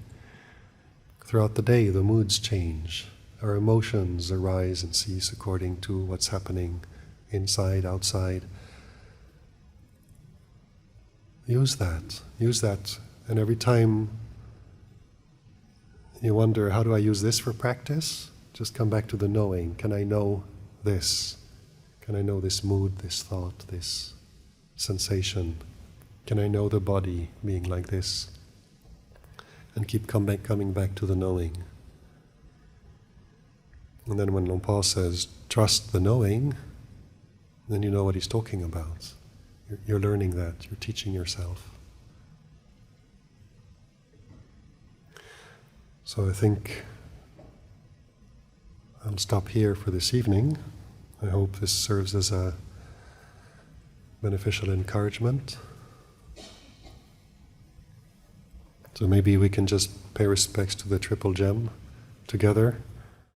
Throughout the day, the moods change. Our emotions arise and cease according to what's happening inside, outside. Use that. Use that. And every time you wonder, how do I use this for practice? Just come back to the knowing. Can I know this? Can I know this mood, this thought, this sensation? Can I know the body being like this? And keep coming back to the knowing. And then when Luang Por says, trust the knowing, then you know what he's talking about. You're learning that, you're teaching yourself. So I think I'll stop here for this evening. I hope this serves as a beneficial encouragement. So maybe we can just pay respects to the Triple Gem together.